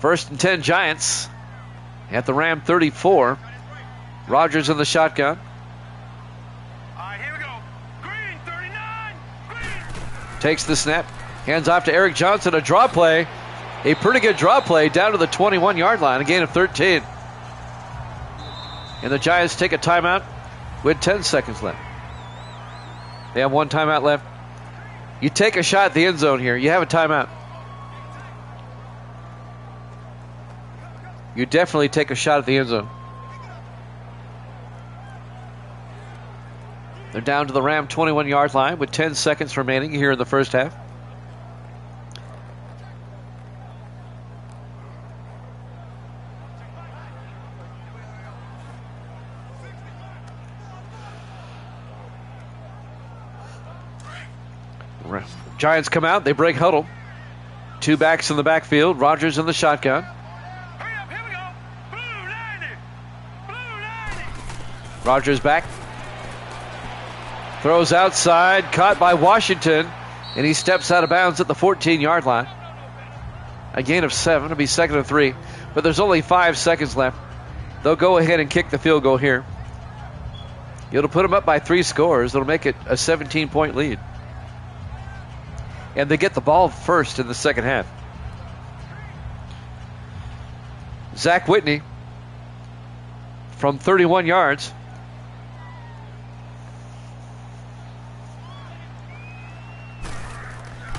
[SPEAKER 1] 1st and 10 Giants at the Ram 34. Rodgers in the shotgun.
[SPEAKER 2] All right, here we go. Green, 39. Green.
[SPEAKER 1] Takes the snap. Hands off to Eric Johnson. A draw play. A pretty good draw play down to the 21-yard line. A gain of 13. And the Giants take a timeout with 10 seconds left. They have 1 timeout left. You take a shot at the end zone here. You have a timeout. You definitely take a shot at the end zone. They're down to the Ram 21-yard line with 10 seconds remaining here in the first half. Giants come out. They break huddle. 2 backs in the backfield. Rodgers in the shotgun.
[SPEAKER 2] Hurry up, here we go. Blue 90. Blue 90.
[SPEAKER 1] Rodgers back. Throws outside. Caught by Washington. And he steps out of bounds at the 14-yard line. A gain of 7. It'll be 2nd and 3. But there's only 5 seconds left. They'll go ahead and kick the field goal here. It'll put them up by 3 scores. It'll make it a 17-point lead. And they get the ball first in the second half. Zach Whitney from 31 yards.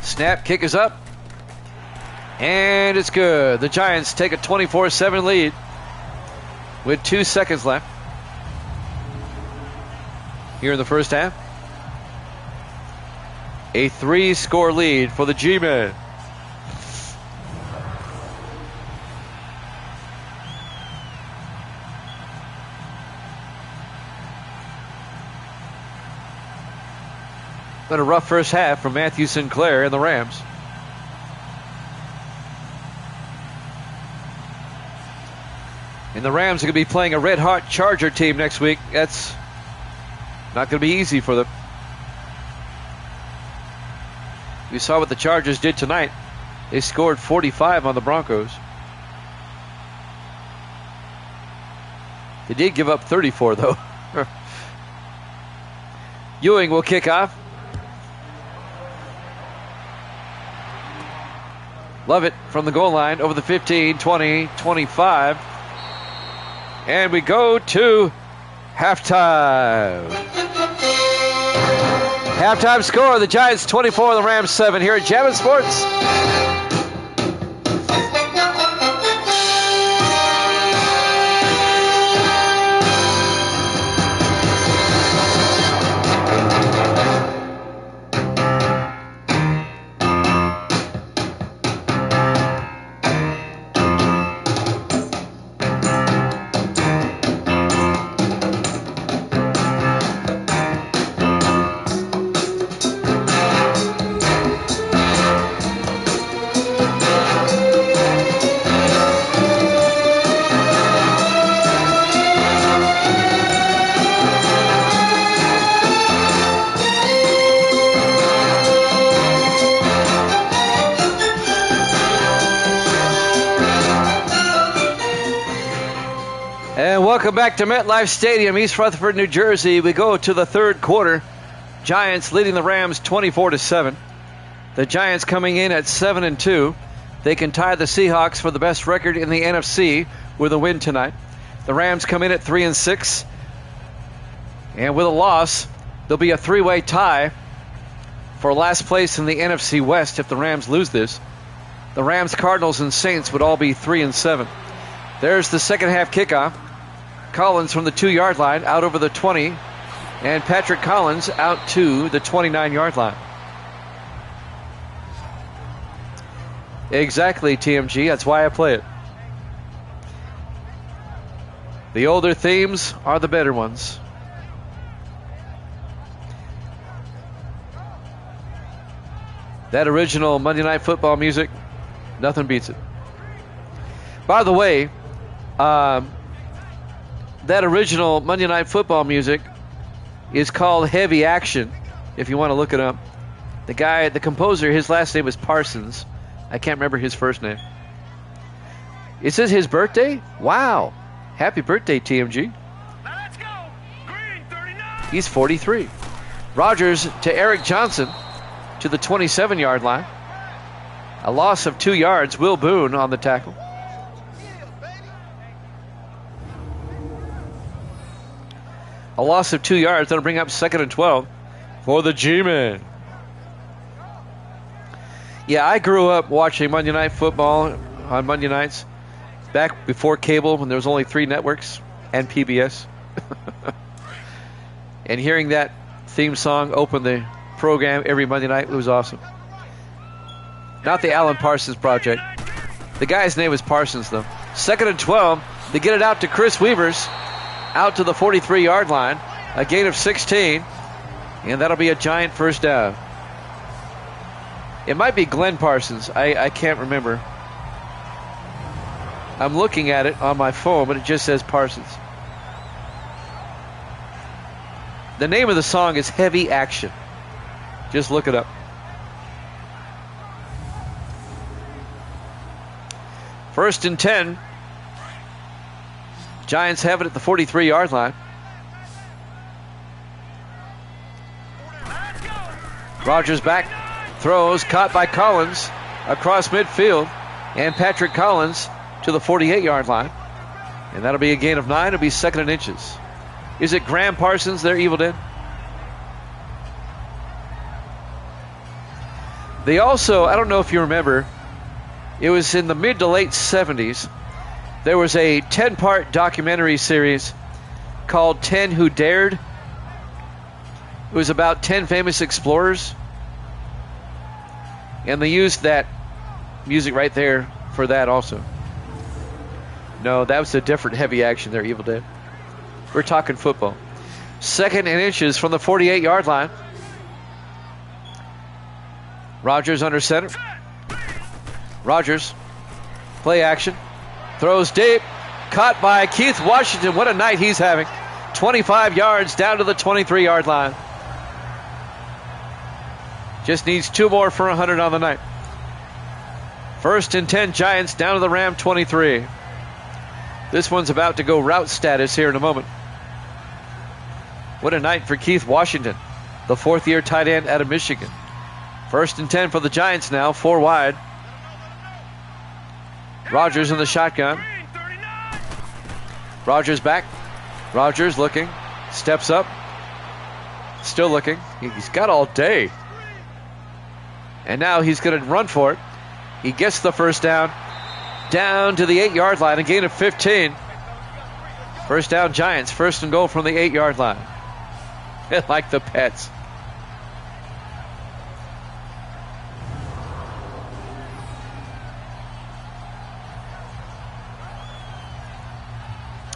[SPEAKER 1] Snap, kick is up. And it's good. The Giants take a 24-7 lead with 2 seconds left here in the first half. A 3-score lead for the G-Men. Been a rough first half for Matthew Sinclair and the Rams. And the Rams are going to be playing a red-hot Charger team next week. That's not going to be easy for them. We saw what the Chargers did tonight. They scored 45 on the Broncos. They did give up 34, though. Ewing will kick off. Love it from the goal line over the 15, 20, 25. And we go to halftime. Halftime score, the Giants 24, the Rams 7 here at Jammin' Sports. Welcome back to MetLife Stadium, East Rutherford, New Jersey. We go to the third quarter. Giants leading the Rams 24-7. The Giants coming in at 7-2. They can tie the Seahawks for the best record in the NFC with a win tonight. The Rams come in at 3-6. And with a loss, there'll be a three-way tie for last place in the NFC West if the Rams lose this. The Rams, Cardinals, and Saints would all be 3-7. There's the second half kickoff. Collins from the 2-yard line out over the 20, and Patrick Collins out to the 29-yard line. Exactly, TMG. That's why I play it. The older themes are the better ones. That original Monday Night Football music, nothing beats it. By the way, that original Monday Night Football music is called Heavy Action, if you want to look it up. The guy, the composer, his last name is Parsons. I can't remember his first name. Is this his birthday? Wow. Happy birthday, TMG.
[SPEAKER 2] Let's go. Green 39.
[SPEAKER 1] He's 43. Rogers to Eric Johnson to the 27-yard line. A loss of 2 yards. Will Boone on the tackle. A loss of 2 yards. That'll bring up 2nd and 12 for the G-Men. Yeah, I grew up watching Monday Night Football on Monday nights back before cable when there was only 3 networks and PBS. And hearing that theme song open the program every Monday night, it was awesome. Not the Alan Parsons Project. The guy's name is Parsons, though. 2nd and 12. They get it out to Chris Weavers. Out to the 43-yard line. A gain of 16. And that'll be a Giant first down. It might be Glenn Parsons. I can't remember. I'm looking at it on my phone, but it just says Parsons. The name of the song is Heavy Action. Just look it up. First and 10. Giants have it at the 43-yard line. Rogers back, throws, caught by Collins across midfield, and Patrick Collins to the 48-yard line. And that'll be a gain of 9. It'll be 2nd and inches. Is it Graham Parsons, their Evil Dead? They also, I don't know if you remember, it was in the mid to late 70s. There was a 10-part documentary series called 10 Who Dared. It was about 10 famous explorers. And they used that music right there for that also. No, that was a different heavy action there, Evil Dead. We're talking football. 2nd and inches from the 48-yard line. Rodgers under center. Rodgers, play action. Throws deep. Caught by Keith Washington. What a night he's having. 25 yards down to the 23-yard line. Just needs 2 more for 100 on the night. 1st and 10 Giants down to the Ram 23. This one's about to go route status here in a moment. What a night for Keith Washington, the 4th-year tight end out of Michigan. 1st and 10 for the Giants now, 4 wide. Rodgers in the shotgun. Rodgers back. Rodgers looking. Steps up. Still looking. He's got all day. And now he's going to run for it. He gets the first down. Down to the 8-yard line. A gain of 15. First down Giants. 1st and goal from the 8-yard line. Like the Pets.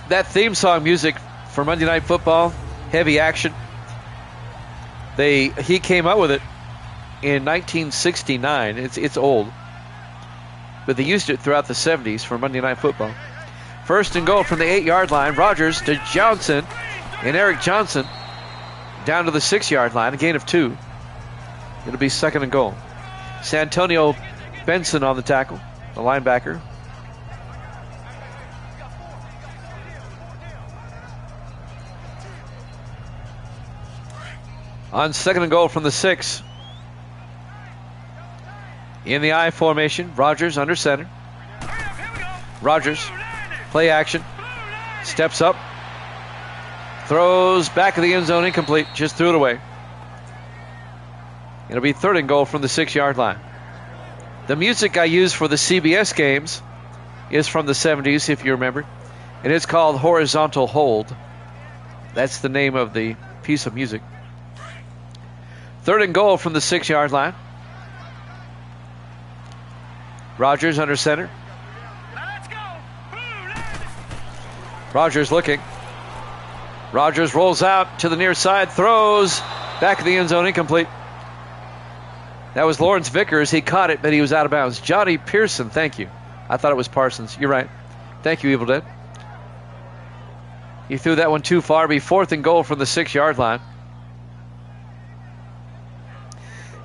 [SPEAKER 1] That theme song music for Monday Night Football, heavy action. He came up with it in 1969. It's old. But they used it throughout the 70s for Monday Night Football. 1st and goal from the 8-yard line. Rodgers to Johnson. And Eric Johnson down to the 6-yard line. A gain of 2. It'll be 2nd and goal. Santonio Benson on the tackle, the linebacker. On 2nd and goal from the 6. In the I formation, Rodgers under center. Rodgers, play action. Steps up. Throws back of the end zone, incomplete. Just threw it away. It'll be 3rd and goal from the 6-yard line. The music I use for the CBS games is from the 70s, if you remember. And it's called Horizontal Hold. That's the name of the piece of music. 3rd and goal from the 6-yard line. Rodgers under center. Rodgers looking. Rodgers rolls out to the near side, throws back of the end zone, incomplete. That was Lawrence Vickers. He caught it, but he was out of bounds. Johnny Pearson, thank you. I thought it was Parsons. You're right. Thank you, Evil Dead. He threw that one too far. It'll be 4th and goal from the 6-yard line.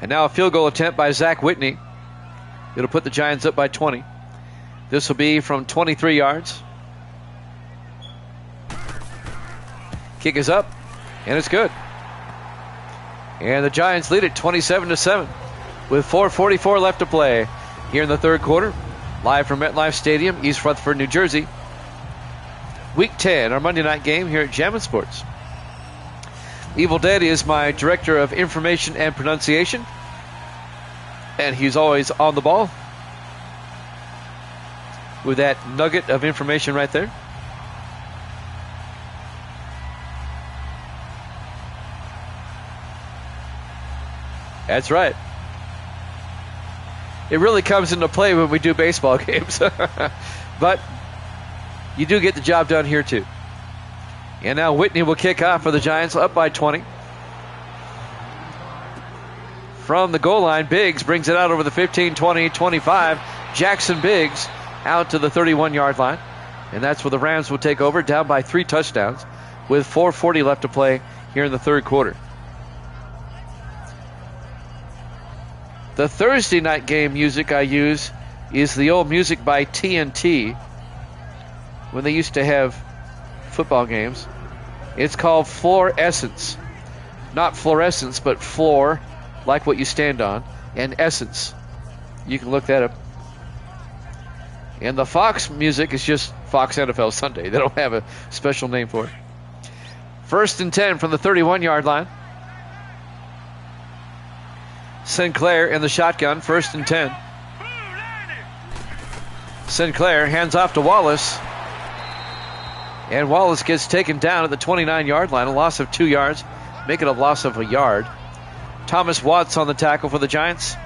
[SPEAKER 1] And now a field goal attempt by Zach Whitney. It'll put the Giants up by 20. This will be from 23 yards. Kick is up, and it's good. And the Giants lead it 27-7 with 4:44 left to play here in the 3rd quarter. Live from MetLife Stadium, East Rutherford, New Jersey. Week 10, our Monday night game here at Jammin' Sports. Evil Dead is my director of information and pronunciation, and he's always on the ball with that nugget of information right there. That's right. It really comes into play when we do baseball games. But you do get the job done here too. And now Whitney will kick off for the Giants, up by 20. From the goal line, Biggs brings it out over the 15, 20, 25. Jackson Biggs out to the 31-yard line. And that's where the Rams will take over, down by 3 touchdowns with 4:40 left to play here in the 3rd quarter. The Thursday night game music I use is the old music by TNT when they used to have football games. It's called Fluorescence. Not fluorescence, but floor, like what you stand on, and essence. You can look that up. And the Fox music is just Fox NFL Sunday. They don't have a special name for it. 1st and 10 from the 31-yard line. Sinclair in the shotgun, 1st and 10. Sinclair hands off to Wallace. And Wallace gets taken down at the 29-yard line, a loss of 2 yards, make it a loss of a yard. Thomas Watts on the tackle for the Giants.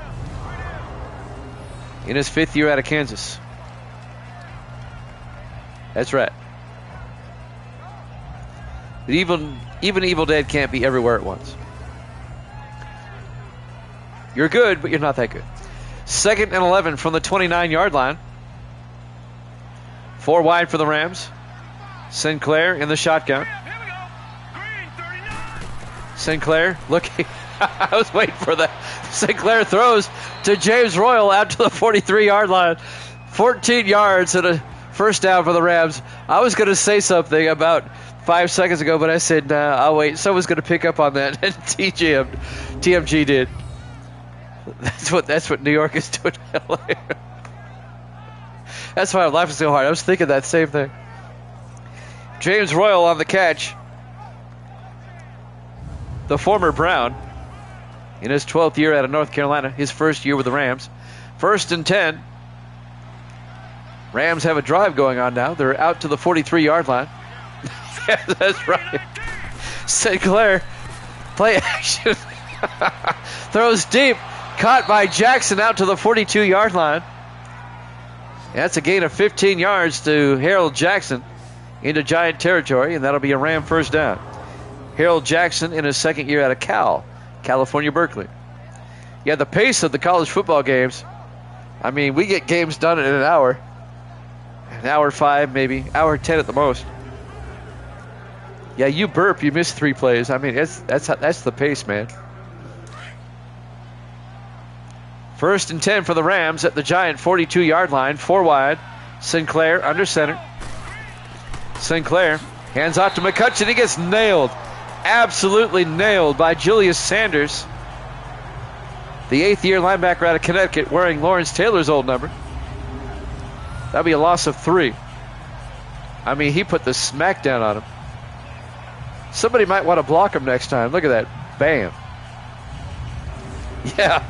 [SPEAKER 1] in his 5th year out of Kansas. That's right. But even Evil Dead can't be everywhere at once. You're good, but you're not that good. 2nd and 11 from the 29-yard line. 4 wide for the Rams. Sinclair in the shotgun.
[SPEAKER 2] Here we go. Green 39.
[SPEAKER 1] Sinclair looking. I was waiting for that. Sinclair throws to James Royal out to the 43-yard line. 14 yards and a first down for the Rams. I was going to say something about 5 seconds ago, but I said, nah, I'll wait. Someone's going to pick up on that. And TMG did. That's what New York is doing to LA. That's why I'm laughing so hard. I was thinking that same thing. James Royal on the catch. The former Brown in his 12th year out of North Carolina, his first year with the Rams. 1st and 10. Rams have a drive going on now. They're out to the 43-yard line. Yeah, that's right. Sinclair, play action. Throws deep. Caught by Jackson out to the 42-yard line. That's a gain of 15 yards to Harold Jackson into Giant territory, and that'll be a Ram first down. Harold Jackson in his 2nd year out of California, Berkeley. Yeah, the pace of the college football games. I mean, we get games done in an hour. An hour 5, maybe. Hour 10 at the most. Yeah, you burp, you miss 3 plays. I mean, that's the pace, man. 1st and 10 for the Rams at the Giant 42-yard line. 4 wide. Sinclair under center. Sinclair hands off to McCutcheon. He gets nailed. Absolutely nailed by Julius Sanders. The 8th-year linebacker out of Connecticut wearing Lawrence Taylor's old number. That'll be a loss of 3. I mean, he put the smack down on him. Somebody might want to block him next time. Look at that. Bam. Yeah.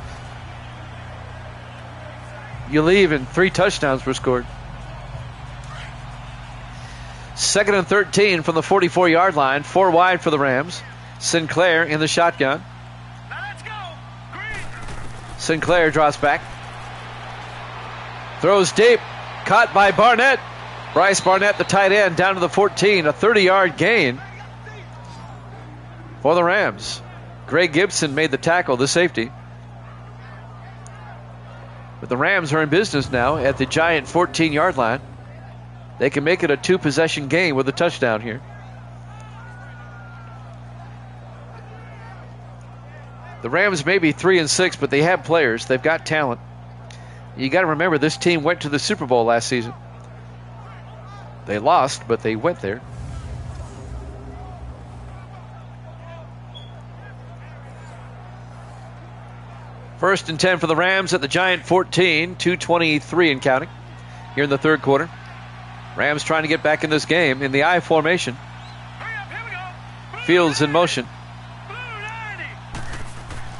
[SPEAKER 1] You leave and 3 touchdowns were scored. 2nd and 13 from the 44-yard line. 4 wide for the Rams. Sinclair in the shotgun.
[SPEAKER 2] Now let's go. Green.
[SPEAKER 1] Sinclair drops back. Throws deep. Caught by Barnett. Bryce Barnett, the tight end, down to the 14. A 30-yard gain for the Rams. Greg Gibson made the tackle, the safety. But the Rams are in business now at the Giant 14-yard line. They can make it a 2-possession game with a touchdown here. The Rams may be 3-6, but they have players. They've got talent. You got to remember, this team went to the Super Bowl last season. They lost, but they went there. First and 10 for the Rams at the Giant 14, 2:23 and counting here in the 3rd quarter. Rams trying to get back in this game in the I formation.
[SPEAKER 2] Hurry up, here we go.
[SPEAKER 1] Fields in motion.
[SPEAKER 2] Blue 90.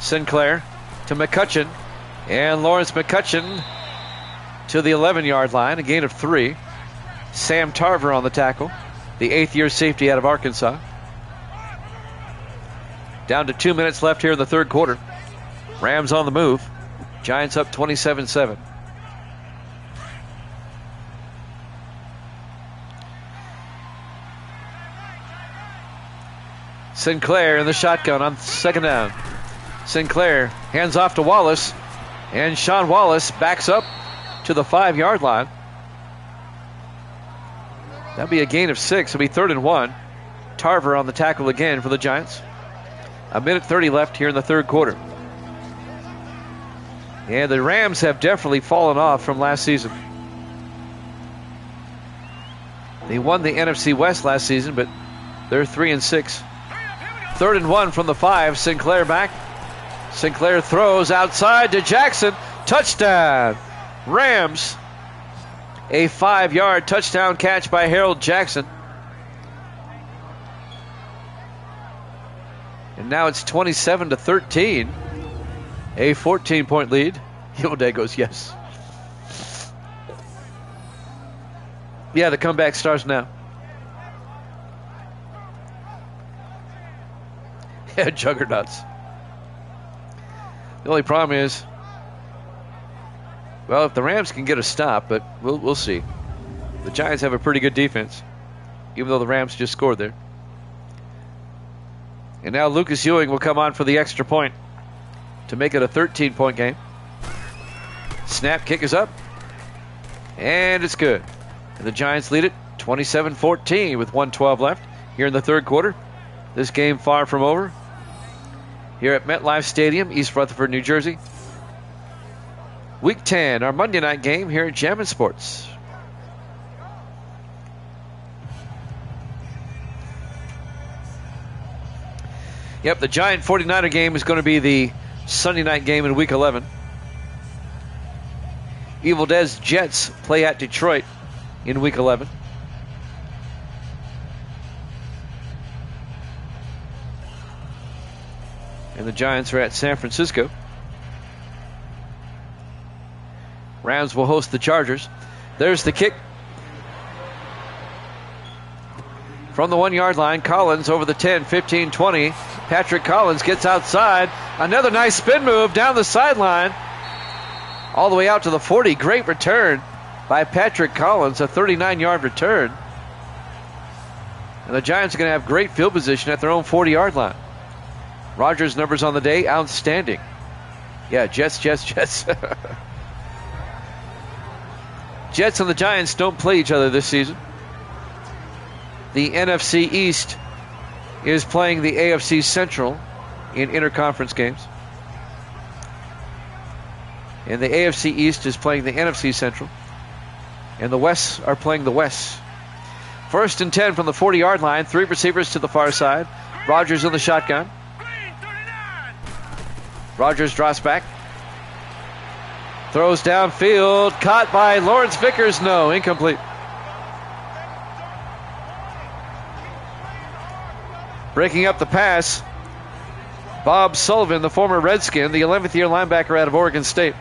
[SPEAKER 1] Sinclair to McCutcheon. And Lawrence McCutcheon to the 11-yard line, a gain of 3. Sam Tarver on the tackle, the 8th-year safety out of Arkansas. Down to 2 minutes left here in the 3rd quarter. Rams on the move. Giants up 27-7. Sinclair in the shotgun on 2nd down. Sinclair hands off to Wallace. And Sean Wallace backs up to the 5-yard line. That'll be a gain of 6. It'll be 3rd and 1. Tarver on the tackle again for the Giants. 1:30 left here in the 3rd quarter. And the Rams have definitely fallen off from last season. They won the NFC West last season, but they're 3-6. 3rd and 1 from the 5. Sinclair back. Sinclair throws outside to Jackson. Touchdown. Rams. A 5-yard touchdown catch by Harold Jackson. And now it's 27-13. A 14-point lead. Hilde goes, yes. Yeah, the comeback starts now. Yeah, juggernauts. The only problem is, Well, if the Rams can get a stop, but we'll see. The Giants have a pretty good defense, even though the Rams just scored there. And now Lucas Ewing will come on for the extra point to make it a 13-point game. Snap, kick is up, and it's good. And the Giants lead it 27-14 with 1:12 left here in the third quarter. This game far from over here at MetLife Stadium, East Rutherford, New Jersey. Week 10, our Monday night game here at Jammin' Sports. Yep, the Giant 49er game is going to be the Sunday night game in Week 11. Evil Dead's Jets play at Detroit in Week 11. And the Giants are at San Francisco. Rams will host the Chargers. There's the kick. From the 1-yard line, Collins over the 10, 15, 20. Patrick Collins gets outside. Another nice spin move down the sideline. All the way out to the 40. Great return by Patrick Collins, a 39-yard return. And the Giants are going to have great field position at their own 40-yard line. Rodgers' numbers on the day, outstanding. Yeah, Jets. Jets and the Giants don't play each other this season. The NFC East is playing the AFC Central in interconference games. And the AFC East is playing the NFC Central. And the West are playing the West. 1st and 10 from the 40-yard line. 3 receivers to the far side. Rodgers in the shotgun. Rodgers drops back. Throws downfield. Caught by Lawrence Vickers. No, incomplete. Breaking up the pass, Bob Sullivan, the former Redskin, the 11th-year linebacker out of Oregon State.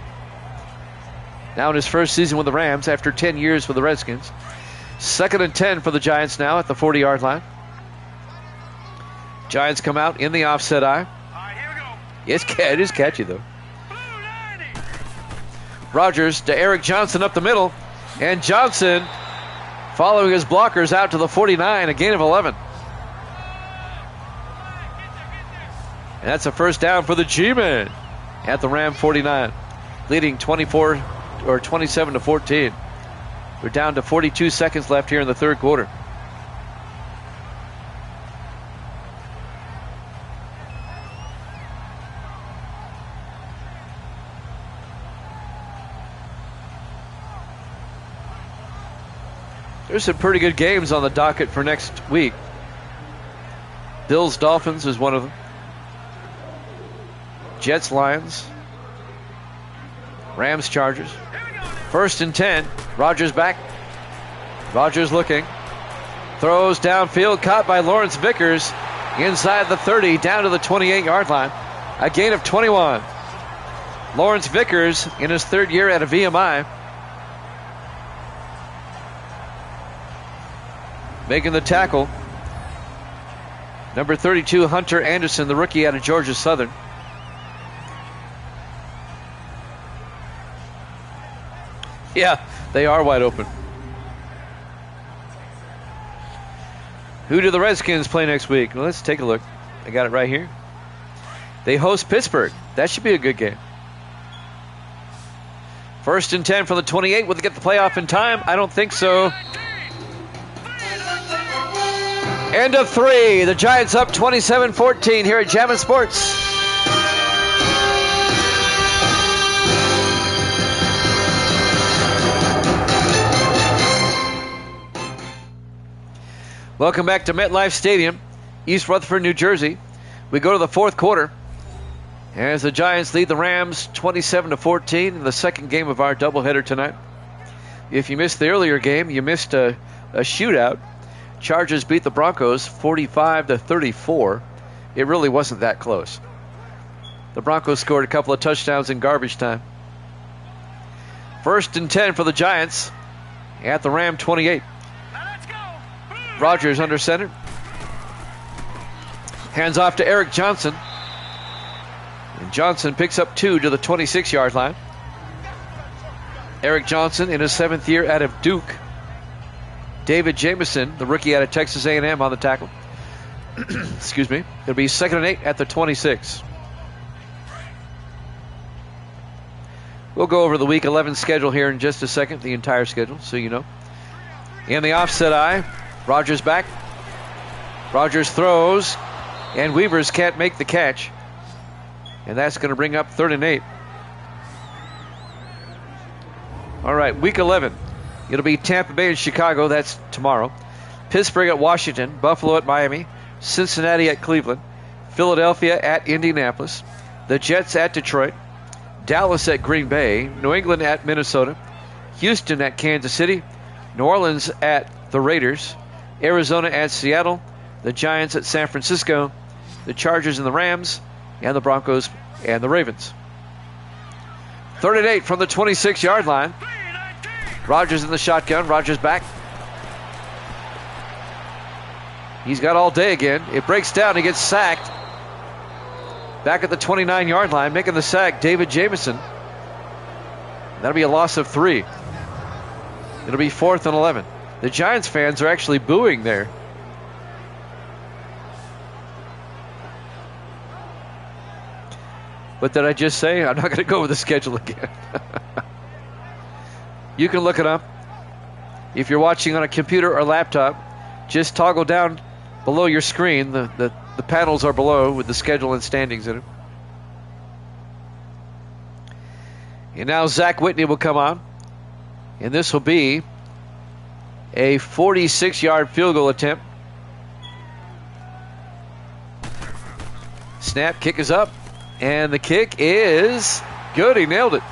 [SPEAKER 1] Now in his first season with the Rams after 10 years with the Redskins. 2nd and 10 for the Giants now at the 40-yard line. Giants come out in the offset eye. It is catchy, though. Rodgers to Eric Johnson up the middle. And Johnson, following his blockers, out to the 49, a gain of 11. And that's a first down for the G-Men at the Ram 49, leading 27-14. We're down to 42 seconds left here in the third quarter. There's some pretty good games on the docket for next week. Bills Dolphins is one of them. Jets Lions. Rams Chargers. 1st and 10. Rodgers back. Rodgers looking. Throws downfield. Caught by Lawrence Vickers. Inside the 30. Down to the 28-yard line. A gain of 21. Lawrence Vickers in his 3rd year at a VMI. Making the tackle. Number 32, Hunter Anderson, the rookie out of Georgia Southern. Yeah, they are wide open. Who do the Redskins play next week? Well, let's take a look. I got it right here. They host Pittsburgh. That should be a good game. 1st and 10 from the 28. Will they get the playoff in time? I don't think so. End of 3. The Giants up 27-14 here at Jammin' Sports. Welcome back to MetLife Stadium, East Rutherford, New Jersey. We go to the fourth quarter as the Giants lead the Rams 27-14 in the second game of our doubleheader tonight. If you missed the earlier game, you missed a shootout. Chargers beat the Broncos 45-34. It really wasn't that close. The Broncos scored a couple of touchdowns in garbage time. 1st and 10 for the Giants at the Ram 28. Rodgers under center. Hands off to Eric Johnson. And Johnson picks up 2 to the 26-yard line. Eric Johnson in his 7th year out of Duke. David Jamison, the rookie out of Texas A&M, on the tackle. Excuse me. It'll be 2nd and 8 at the 26. We'll go over the Week 11 schedule here in just a second, the entire schedule, so you know. In the offset eye, Rogers back. Rogers throws, and Weavers can't make the catch. And that's going to bring up 3rd and 8. All right, Week 11. It'll be Tampa Bay and Chicago. That's tomorrow. Pittsburgh at Washington. Buffalo at Miami. Cincinnati at Cleveland. Philadelphia at Indianapolis. The Jets at Detroit. Dallas at Green Bay. New England at Minnesota. Houston at Kansas City. New Orleans at the Raiders. Arizona at Seattle. The Giants at San Francisco. The Chargers and the Rams. And the Broncos and the Ravens. 3rd and 8 from the 26-yard line. Rogers in the shotgun. Rogers back. He's got all day again. It breaks down. He gets sacked. Back at the 29-yard line, making the sack, David Jamison. That'll be a loss of 3. It'll be 4th and 11. The Giants fans are actually booing there. What did I just say? I'm not going to go over the schedule again. You can look it up. If you're watching on a computer or laptop, just toggle down below your screen. The panels are below with the schedule and standings in it. And now Zach Whitney will come on. And this will be a 46-yard field goal attempt. Snap, kick is up. And the kick is good. He nailed it.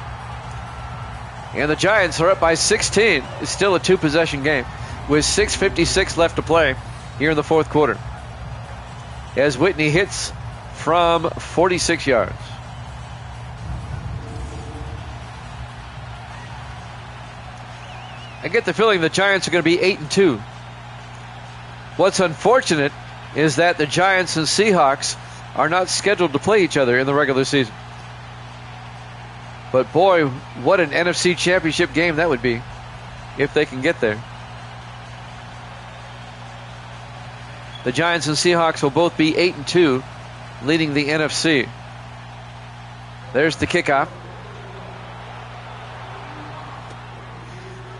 [SPEAKER 1] And the Giants are up by 16. It's still a 2-possession game with 6:56 left to play here in the 4th quarter. As Whitney hits from 46 yards. I get the feeling the Giants are going to be 8-2. What's unfortunate is that the Giants and Seahawks are not scheduled to play each other in the regular season. But boy, what an NFC Championship game that would be if they can get there. The Giants and Seahawks will both be 8-2, leading the NFC. There's the kickoff.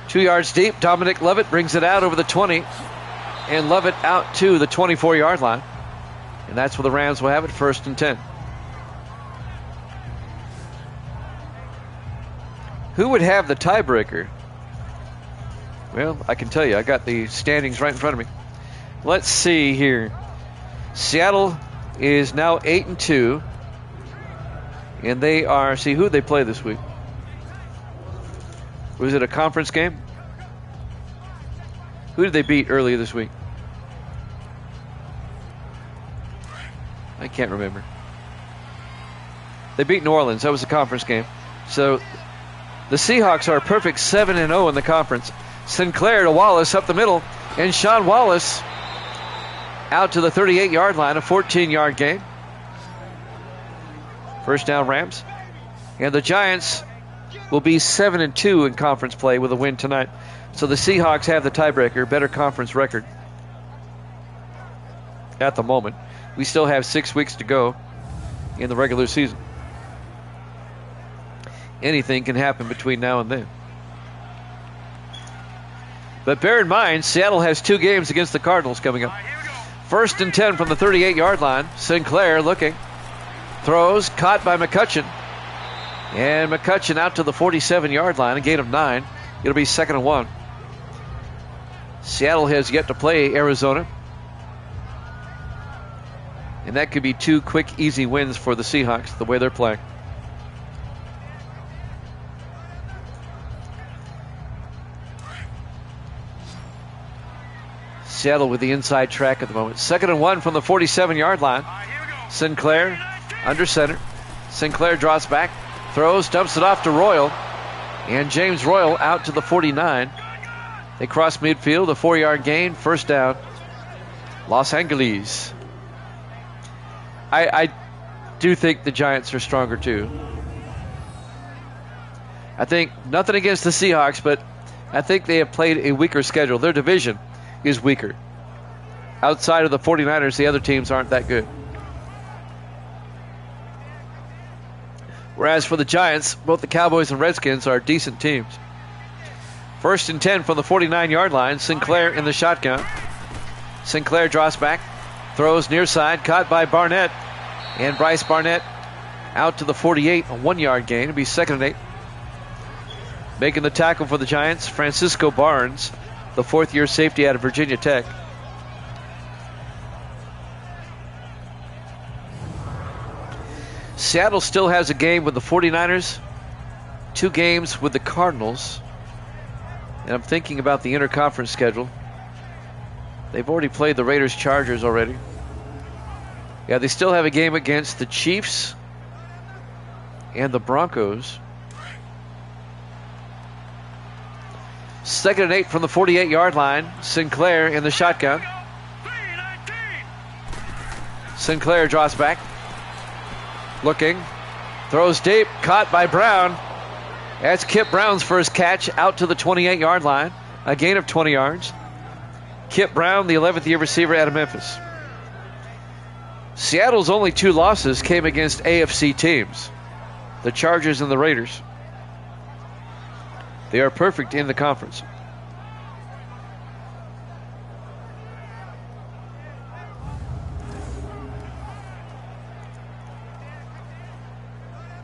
[SPEAKER 1] 2 yards deep. Dominic Lovett brings it out over the 20. And Lovett out to the 24-yard line. And that's where the Rams will have it, 1st and 10. Who would have the tiebreaker? Well, I can tell you. I got the standings right in front of me. Let's see here. Seattle is now 8-2. And they are, see, who did they play this week? Was it a conference game? Who did they beat earlier this week? I can't remember. They beat New Orleans. That was a conference game. So the Seahawks are a perfect 7-0 in the conference. Sinclair to Wallace up the middle. And Sean Wallace out to the 38-yard line, a 14-yard gain. First down, Rams. And the Giants will be 7-2 in conference play with a win tonight. So the Seahawks have the tiebreaker, better conference record at the moment. We still have 6 weeks to go in the regular season. Anything can happen between now and then. But bear in mind, Seattle has 2 games against the Cardinals coming up. 1st and 10 from the 38-yard line. Sinclair looking. Throws, caught by McCutcheon. And McCutcheon out to the 47-yard line, a gain of 9. It'll be 2nd and 1. Seattle has yet to play Arizona. And that could be 2 quick, easy wins for the Seahawks, the way they're playing. Seattle with the inside track at the moment. 2nd and 1 from the 47-yard line. Sinclair under center. Sinclair draws back, throws, dumps it off to Royal. And James Royal out to the 49. They cross midfield, a 4-yard gain, 1st down. Los Angeles. I do think the Giants are stronger too. I think nothing against the Seahawks, but I think they have played a weaker schedule. Their division is weaker. Outside of the 49ers, the other teams aren't that good. Whereas for the Giants, both the Cowboys and Redskins are decent teams. 1st and 10 from the 49-yard line. Sinclair in the shotgun. Sinclair draws back, throws near side, caught by Barnett. And Bryce Barnett out to the 48, a 1-yard gain. It'll be 2nd and 8. Making the tackle for the Giants, Francisco Barnes, the 4th-year safety out of Virginia Tech. Seattle still has a game with the 49ers, 2 games with the Cardinals. And I'm thinking about the interconference schedule. They've already played the Raiders Chargers already. Yeah, they still have a game against the Chiefs and the Broncos. 2nd and 8 from the 48-yard line. Sinclair in the shotgun. Sinclair draws back. Looking. Throws deep. Caught by Brown. That's Kip Brown's first catch out to the 28-yard line. A gain of 20 yards. Kip Brown, the 11th-year receiver out of Memphis. Seattle's only 2 losses came against AFC teams, the Chargers and the Raiders. They are perfect in the conference.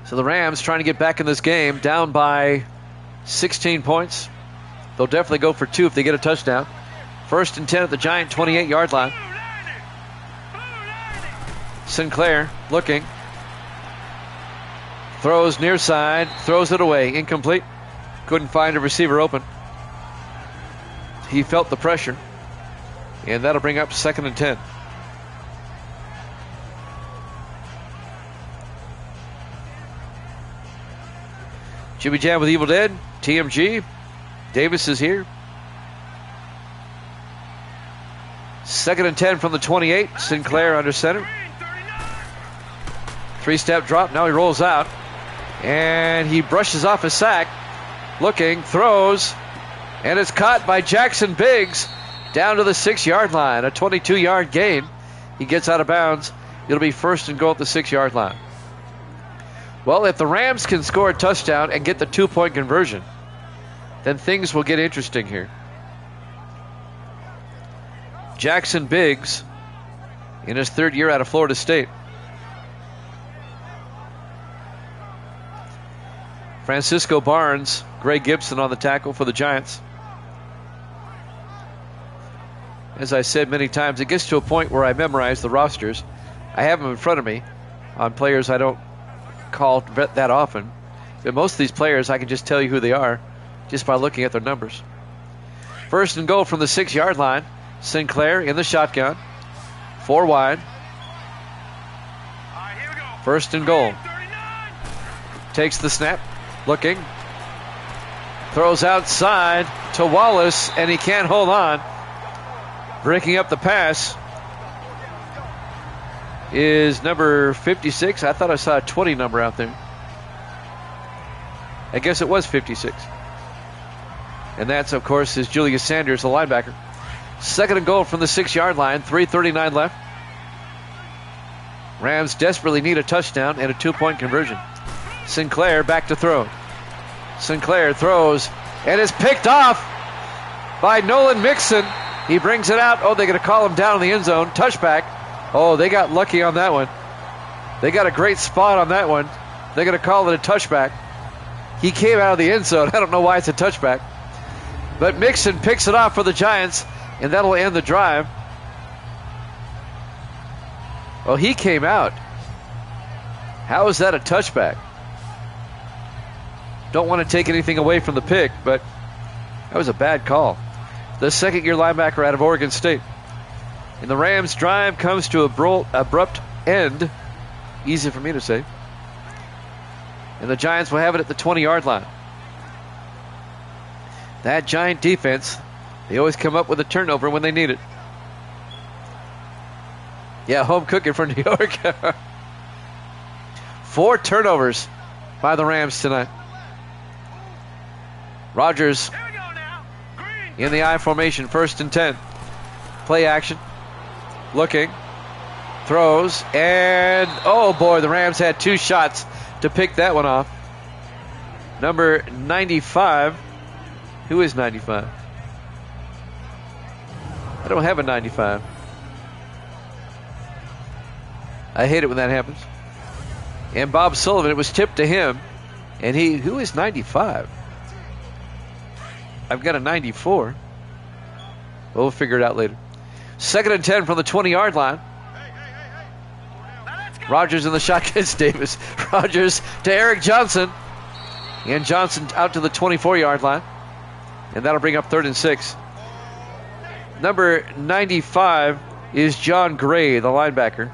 [SPEAKER 1] So the Rams trying to get back in this game, down by 16 points. They'll definitely go for 2 if they get a touchdown. 1st and 10 at the Giant 28-yard line. Sinclair looking. Throws near side. Throws it away. Incomplete. Couldn't find a receiver open. He felt the pressure. And that'll bring up 2nd and 10. Jimmy Jam with Evil Dead. TMG. Davis is here. 2nd and 10 from the 28. Sinclair under center. 3-step drop. Now he rolls out. And he brushes off a sack. Looking. Throws. And it's caught by Jackson Biggs down to the 6-yard line. A 22-yard gain. He gets out of bounds. It'll be 1st and goal at the 6-yard line. Well, if the Rams can score a touchdown and get the 2-point conversion, then things will get interesting here. Jackson Biggs in his 3rd year out of Florida State. Francisco Barnes, Greg Gibson on the tackle for the Giants. As I said many times, it gets to a point where I memorize the rosters. I have them in front of me on players I don't call that often. But most of these players, I can just tell you who they are just by looking at their numbers. 1st and goal from the 6-yard line. Sinclair in the shotgun. 4 wide. 1st and goal. Takes the snap. Looking. Throws outside to Wallace, and he can't hold on. Breaking up the pass is number 56. I thought I saw a 20 number out there. I guess it was 56. And that's, of course, is Julius Sanders, the linebacker. 2nd and goal from the 6-yard line. 3:39 left. Rams desperately need a touchdown and a 2-point conversion. Sinclair back to throw. Sinclair throws and is picked off by Nolan Mixon. He brings it out. Oh, they're going to call him down in the end zone. Touchback. Oh, they got lucky on that one. They got a great spot on that one. They're going to call it a touchback. He came out of the end zone. I don't know why it's a touchback. But Mixon picks it off for the Giants, and that'll end the drive. Well, he came out. How is that a touchback? Don't want to take anything away from the pick, but that was a bad call. The 2nd-year linebacker out of Oregon State. And the Rams' drive comes to an abrupt end. Easy for me to say. And the Giants will have it at the 20-yard line. That Giant defense, they always come up with a turnover when they need it. Yeah, home cooking for New York. 4 turnovers by the Rams tonight. Rodgers
[SPEAKER 2] Here we go now. Green.
[SPEAKER 1] in the I formation, 1st and 10. Play action. Looking. Throws. And, oh boy, the Rams had 2 shots to pick that one off. Number 95. Who is 95? I don't have a 95. I hate it when that happens. And Bob Sullivan, it was tipped to him. And who is 95? I've got a 94. We'll figure it out later. 2nd and 10 from the 20-yard line. Rodgers in the shotgun. It's Davis. Rodgers to Eric Johnson. And Johnson out to the 24-yard line. And that'll bring up 3rd and 6. Number 95 is John Gray, the linebacker.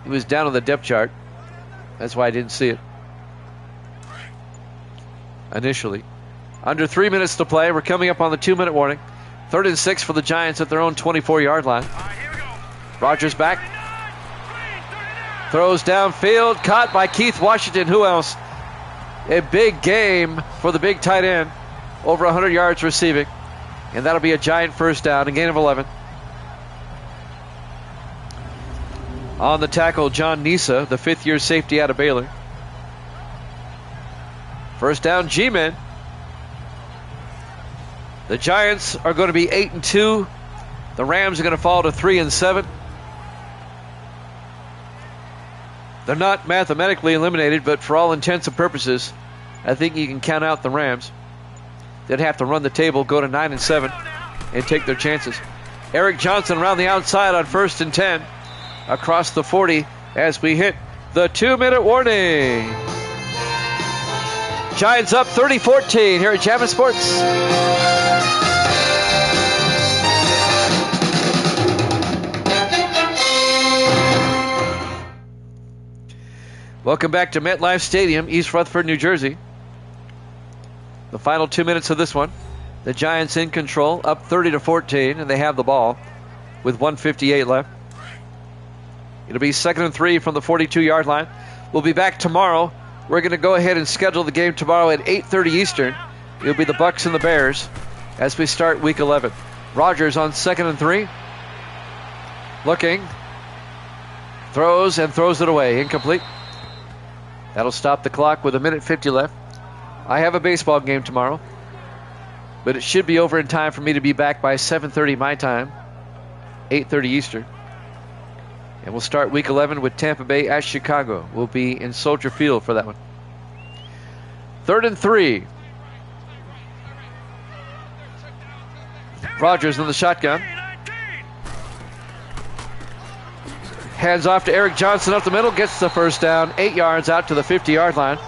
[SPEAKER 1] He was down on the depth chart. That's why I didn't see it initially. Under 3 minutes to play. We're coming up on the 2-minute warning. 3rd and 6 for the Giants at their own 24-yard line. Rodgers back. Throws downfield. Caught by Keith Washington. Who else? A big game for the big tight end. Over 100 yards receiving. And that'll be a Giant first down. A gain of 11. On the tackle, John Nisa, the 5th-year safety out of Baylor. First down, G-Men. The Giants are going to be 8-2. The Rams are going to fall to 3-7. They're not mathematically eliminated, but for all intents and purposes, I think you can count out the Rams. They'd have to run the table, go to 9-7, and take their chances. Eric Johnson around the outside on 1st and 10. Across the 40 as we hit the 2-minute warning. Giants up 30-14 here at Chapman Sports. Welcome back to MetLife Stadium, East Rutherford, New Jersey. The final 2 minutes of this one. The Giants in control, up 30-14, and they have the ball with 1:58 left. It'll be 2nd and 3 from the 42-yard line. We'll be back tomorrow. We're going to go ahead and schedule the game tomorrow at 8:30 Eastern. It'll be the Bucs and the Bears as we start Week 11. Rodgers on 2nd and 3. Looking. Throws and throws it away. Incomplete. That'll stop the clock with 1:50 left. I have a baseball game tomorrow, but it should be over in time for me to be back by 7:30 my time, 8:30 Eastern. And we'll start Week 11 with Tampa Bay at Chicago. We'll be in Soldier Field for that one. 3rd and 3. Rodgers in the shotgun. Hands off to Eric Johnson up the middle. Gets the first down. 8 yards out to the 50-yard line.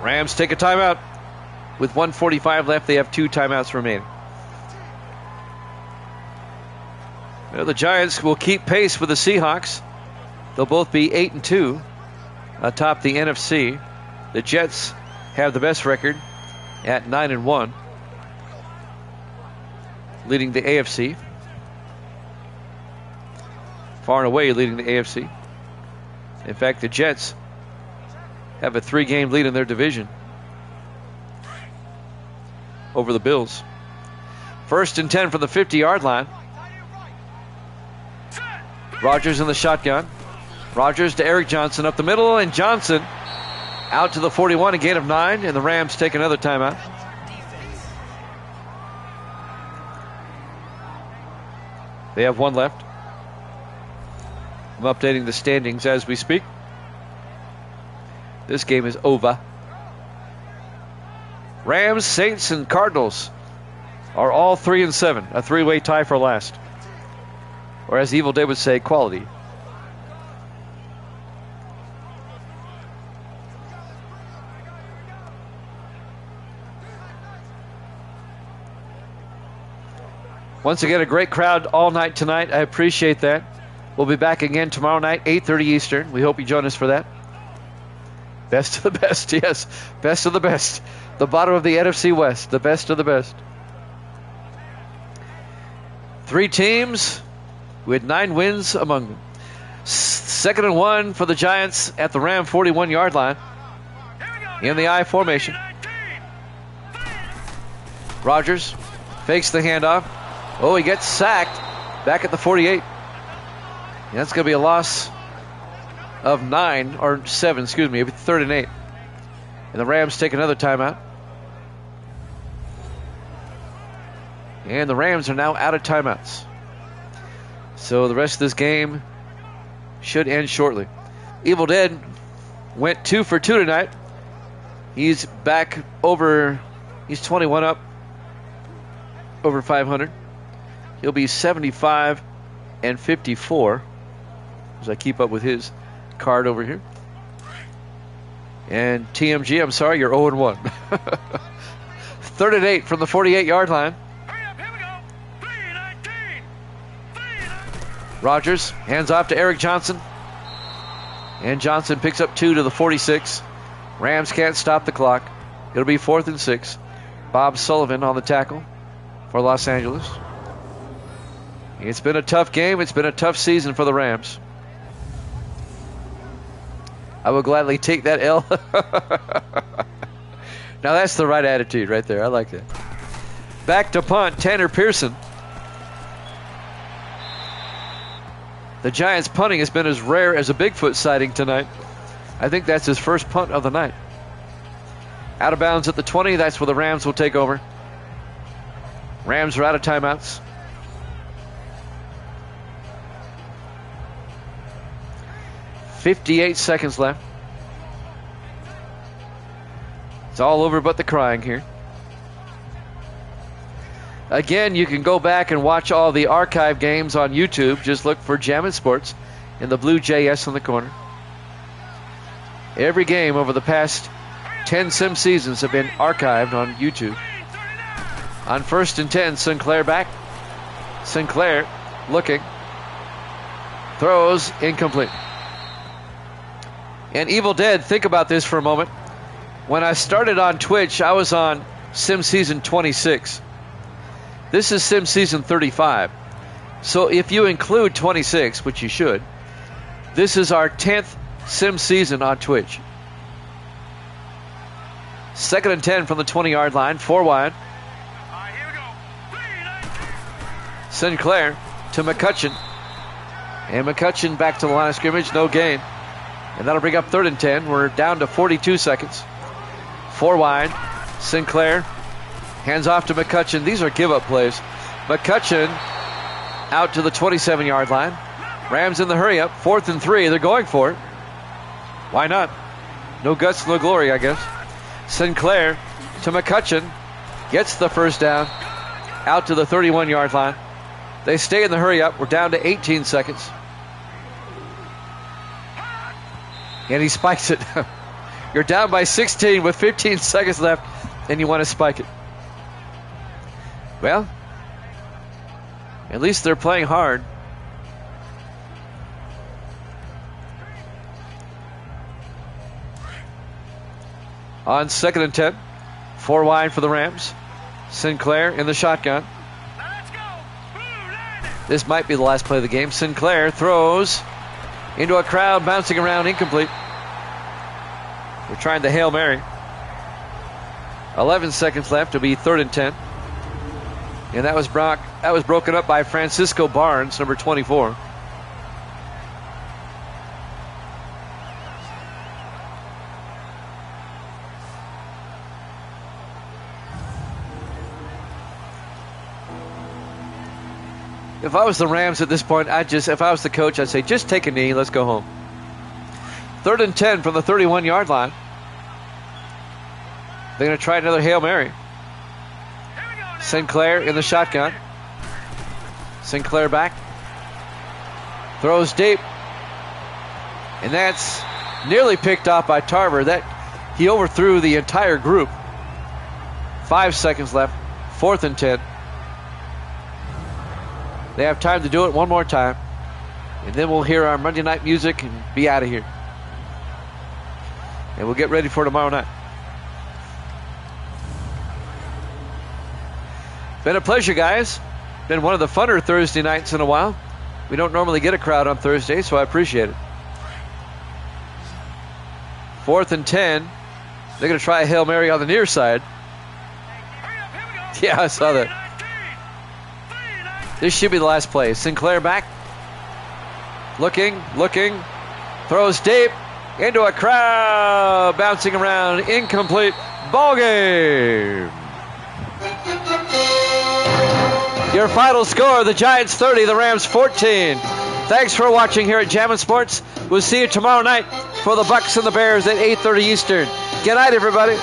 [SPEAKER 1] Rams take a timeout. With 1:45 left, they have 2 timeouts remaining. Well, the Giants will keep pace with the Seahawks. They'll both be 8-2 atop the NFC. The Jets have the best record at 9-1, leading the AFC. Far and away leading the AFC. In fact, the Jets have a 3-game lead in their division over the Bills. 1st and 10 from the 50-yard line. Rodgers in the shotgun. Rodgers to Eric Johnson up the middle, and Johnson out to the 41, a gain of 9, and the Rams take another timeout. They have 1 left. I'm updating the standings as we speak. This game is over. Rams, Saints, and Cardinals are all 3-7, a 3-way tie for last. Or as Evil Dead would say, quality. Once again, a great crowd all night tonight. I appreciate that. We'll be back again tomorrow night, 8:30 Eastern. We hope you join us for that. Best of the best, yes. Best of the best. The bottom of the NFC West. The best of the best. 3 teams with 9 wins among them. 2nd and 1 for the Giants at the Ram 41-yard line.
[SPEAKER 2] Here we go
[SPEAKER 1] in the I formation. Rogers fakes the handoff. Oh, he gets sacked back at the 48. And that's going to be a loss of 9 or 7, excuse me, 3rd and 8. And the Rams take another timeout. And the Rams are now out of timeouts. So the rest of this game should end shortly. Evil Dead went 2 for 2 tonight. He's back over, he's 21 up over 500. He'll be 75 and 54 as I keep up with his card over here. And TMG, I'm sorry, you're 0 and 1. 3rd and 8 from the 48-yard line. Rogers hands off to Eric Johnson. And Johnson picks up 2 to the 46. Rams can't stop the clock. It'll be 4th and 6. Bob Sullivan on the tackle for Los Angeles. It's been a tough game. It's been a tough season for the Rams. I will gladly take that L. Now that's the right attitude right there. I like that. Back to punt, Tanner Pearson. The Giants punting has been as rare as a Bigfoot sighting tonight. I think that's his first punt of the night. Out of bounds at the 20. That's where the Rams will take over. Rams are out of timeouts. .58 seconds left. It's all over but the crying here. Again, you can go back and watch all the archive games on YouTube. Just look for Jammin' Sports in the blue JS in the corner. Every game over the past 10 sim seasons have been archived on YouTube. On 1st and 10, Sinclair back. Sinclair looking. Throws incomplete. And Evil Dead, think about this for a moment. When I started on Twitch, I was on Sim Season 26. This is Sim Season 35. So if you include 26, which you should, this is our 10th Sim Season on Twitch. 2nd and 10 from the 20-yard line, 4 wide. Sinclair to McCutcheon. And McCutcheon back to the line of scrimmage, no gain. And that'll bring up 3rd and 10. We're down to 42 seconds. 4 wide. Sinclair hands off to McCutcheon. These are give-up plays. McCutcheon out to the 27-yard line. Rams in the hurry-up. 4th and 3. They're going for it. Why not? No guts, no glory, I guess. Sinclair to McCutcheon. Gets the first down. Out to the 31-yard line. They stay in the hurry-up. We're down to 18 seconds. And he spikes it. You're down by 16 with 15 seconds left, and you want to spike it. Well, at least they're playing hard. On 2nd and 10, 4 wide for the Rams. Sinclair in the shotgun. This might be the last play of the game. Sinclair throws into a crowd, bouncing around, incomplete. We're trying the Hail Mary. 11 seconds left. It'll be 3rd and 10. And that was broken up by Francisco Barnes, number 24. If I was the Rams at this point, if I was the coach, I'd say, just take a knee, let's go home. 3rd and 10 from the 31-yard line. They're going to try another Hail Mary. Sinclair in the shotgun. Sinclair back. Throws deep. And that's nearly picked off by Tarver. He overthrew the entire group. 5 seconds left. 4th and 10. They have time to do it one more time. And then we'll hear our Monday night music and be out of here. And we'll get ready for tomorrow night. Been a pleasure, guys. Been one of the funner Thursday nights in a while. We don't normally get a crowd on Thursday, so I appreciate it. 4th and 10 They're going to try a Hail Mary on the near side. Yeah, I saw that. This should be the last play. Sinclair back. Looking. Throws deep into a crowd. Bouncing around. Incomplete. Ball game. Your final score, the Giants 30, the Rams 14. Thanks for watching here at Jammin' Sports. We'll see you tomorrow night for the Bucks and the Bears at 8:30 Eastern. Good night, everybody.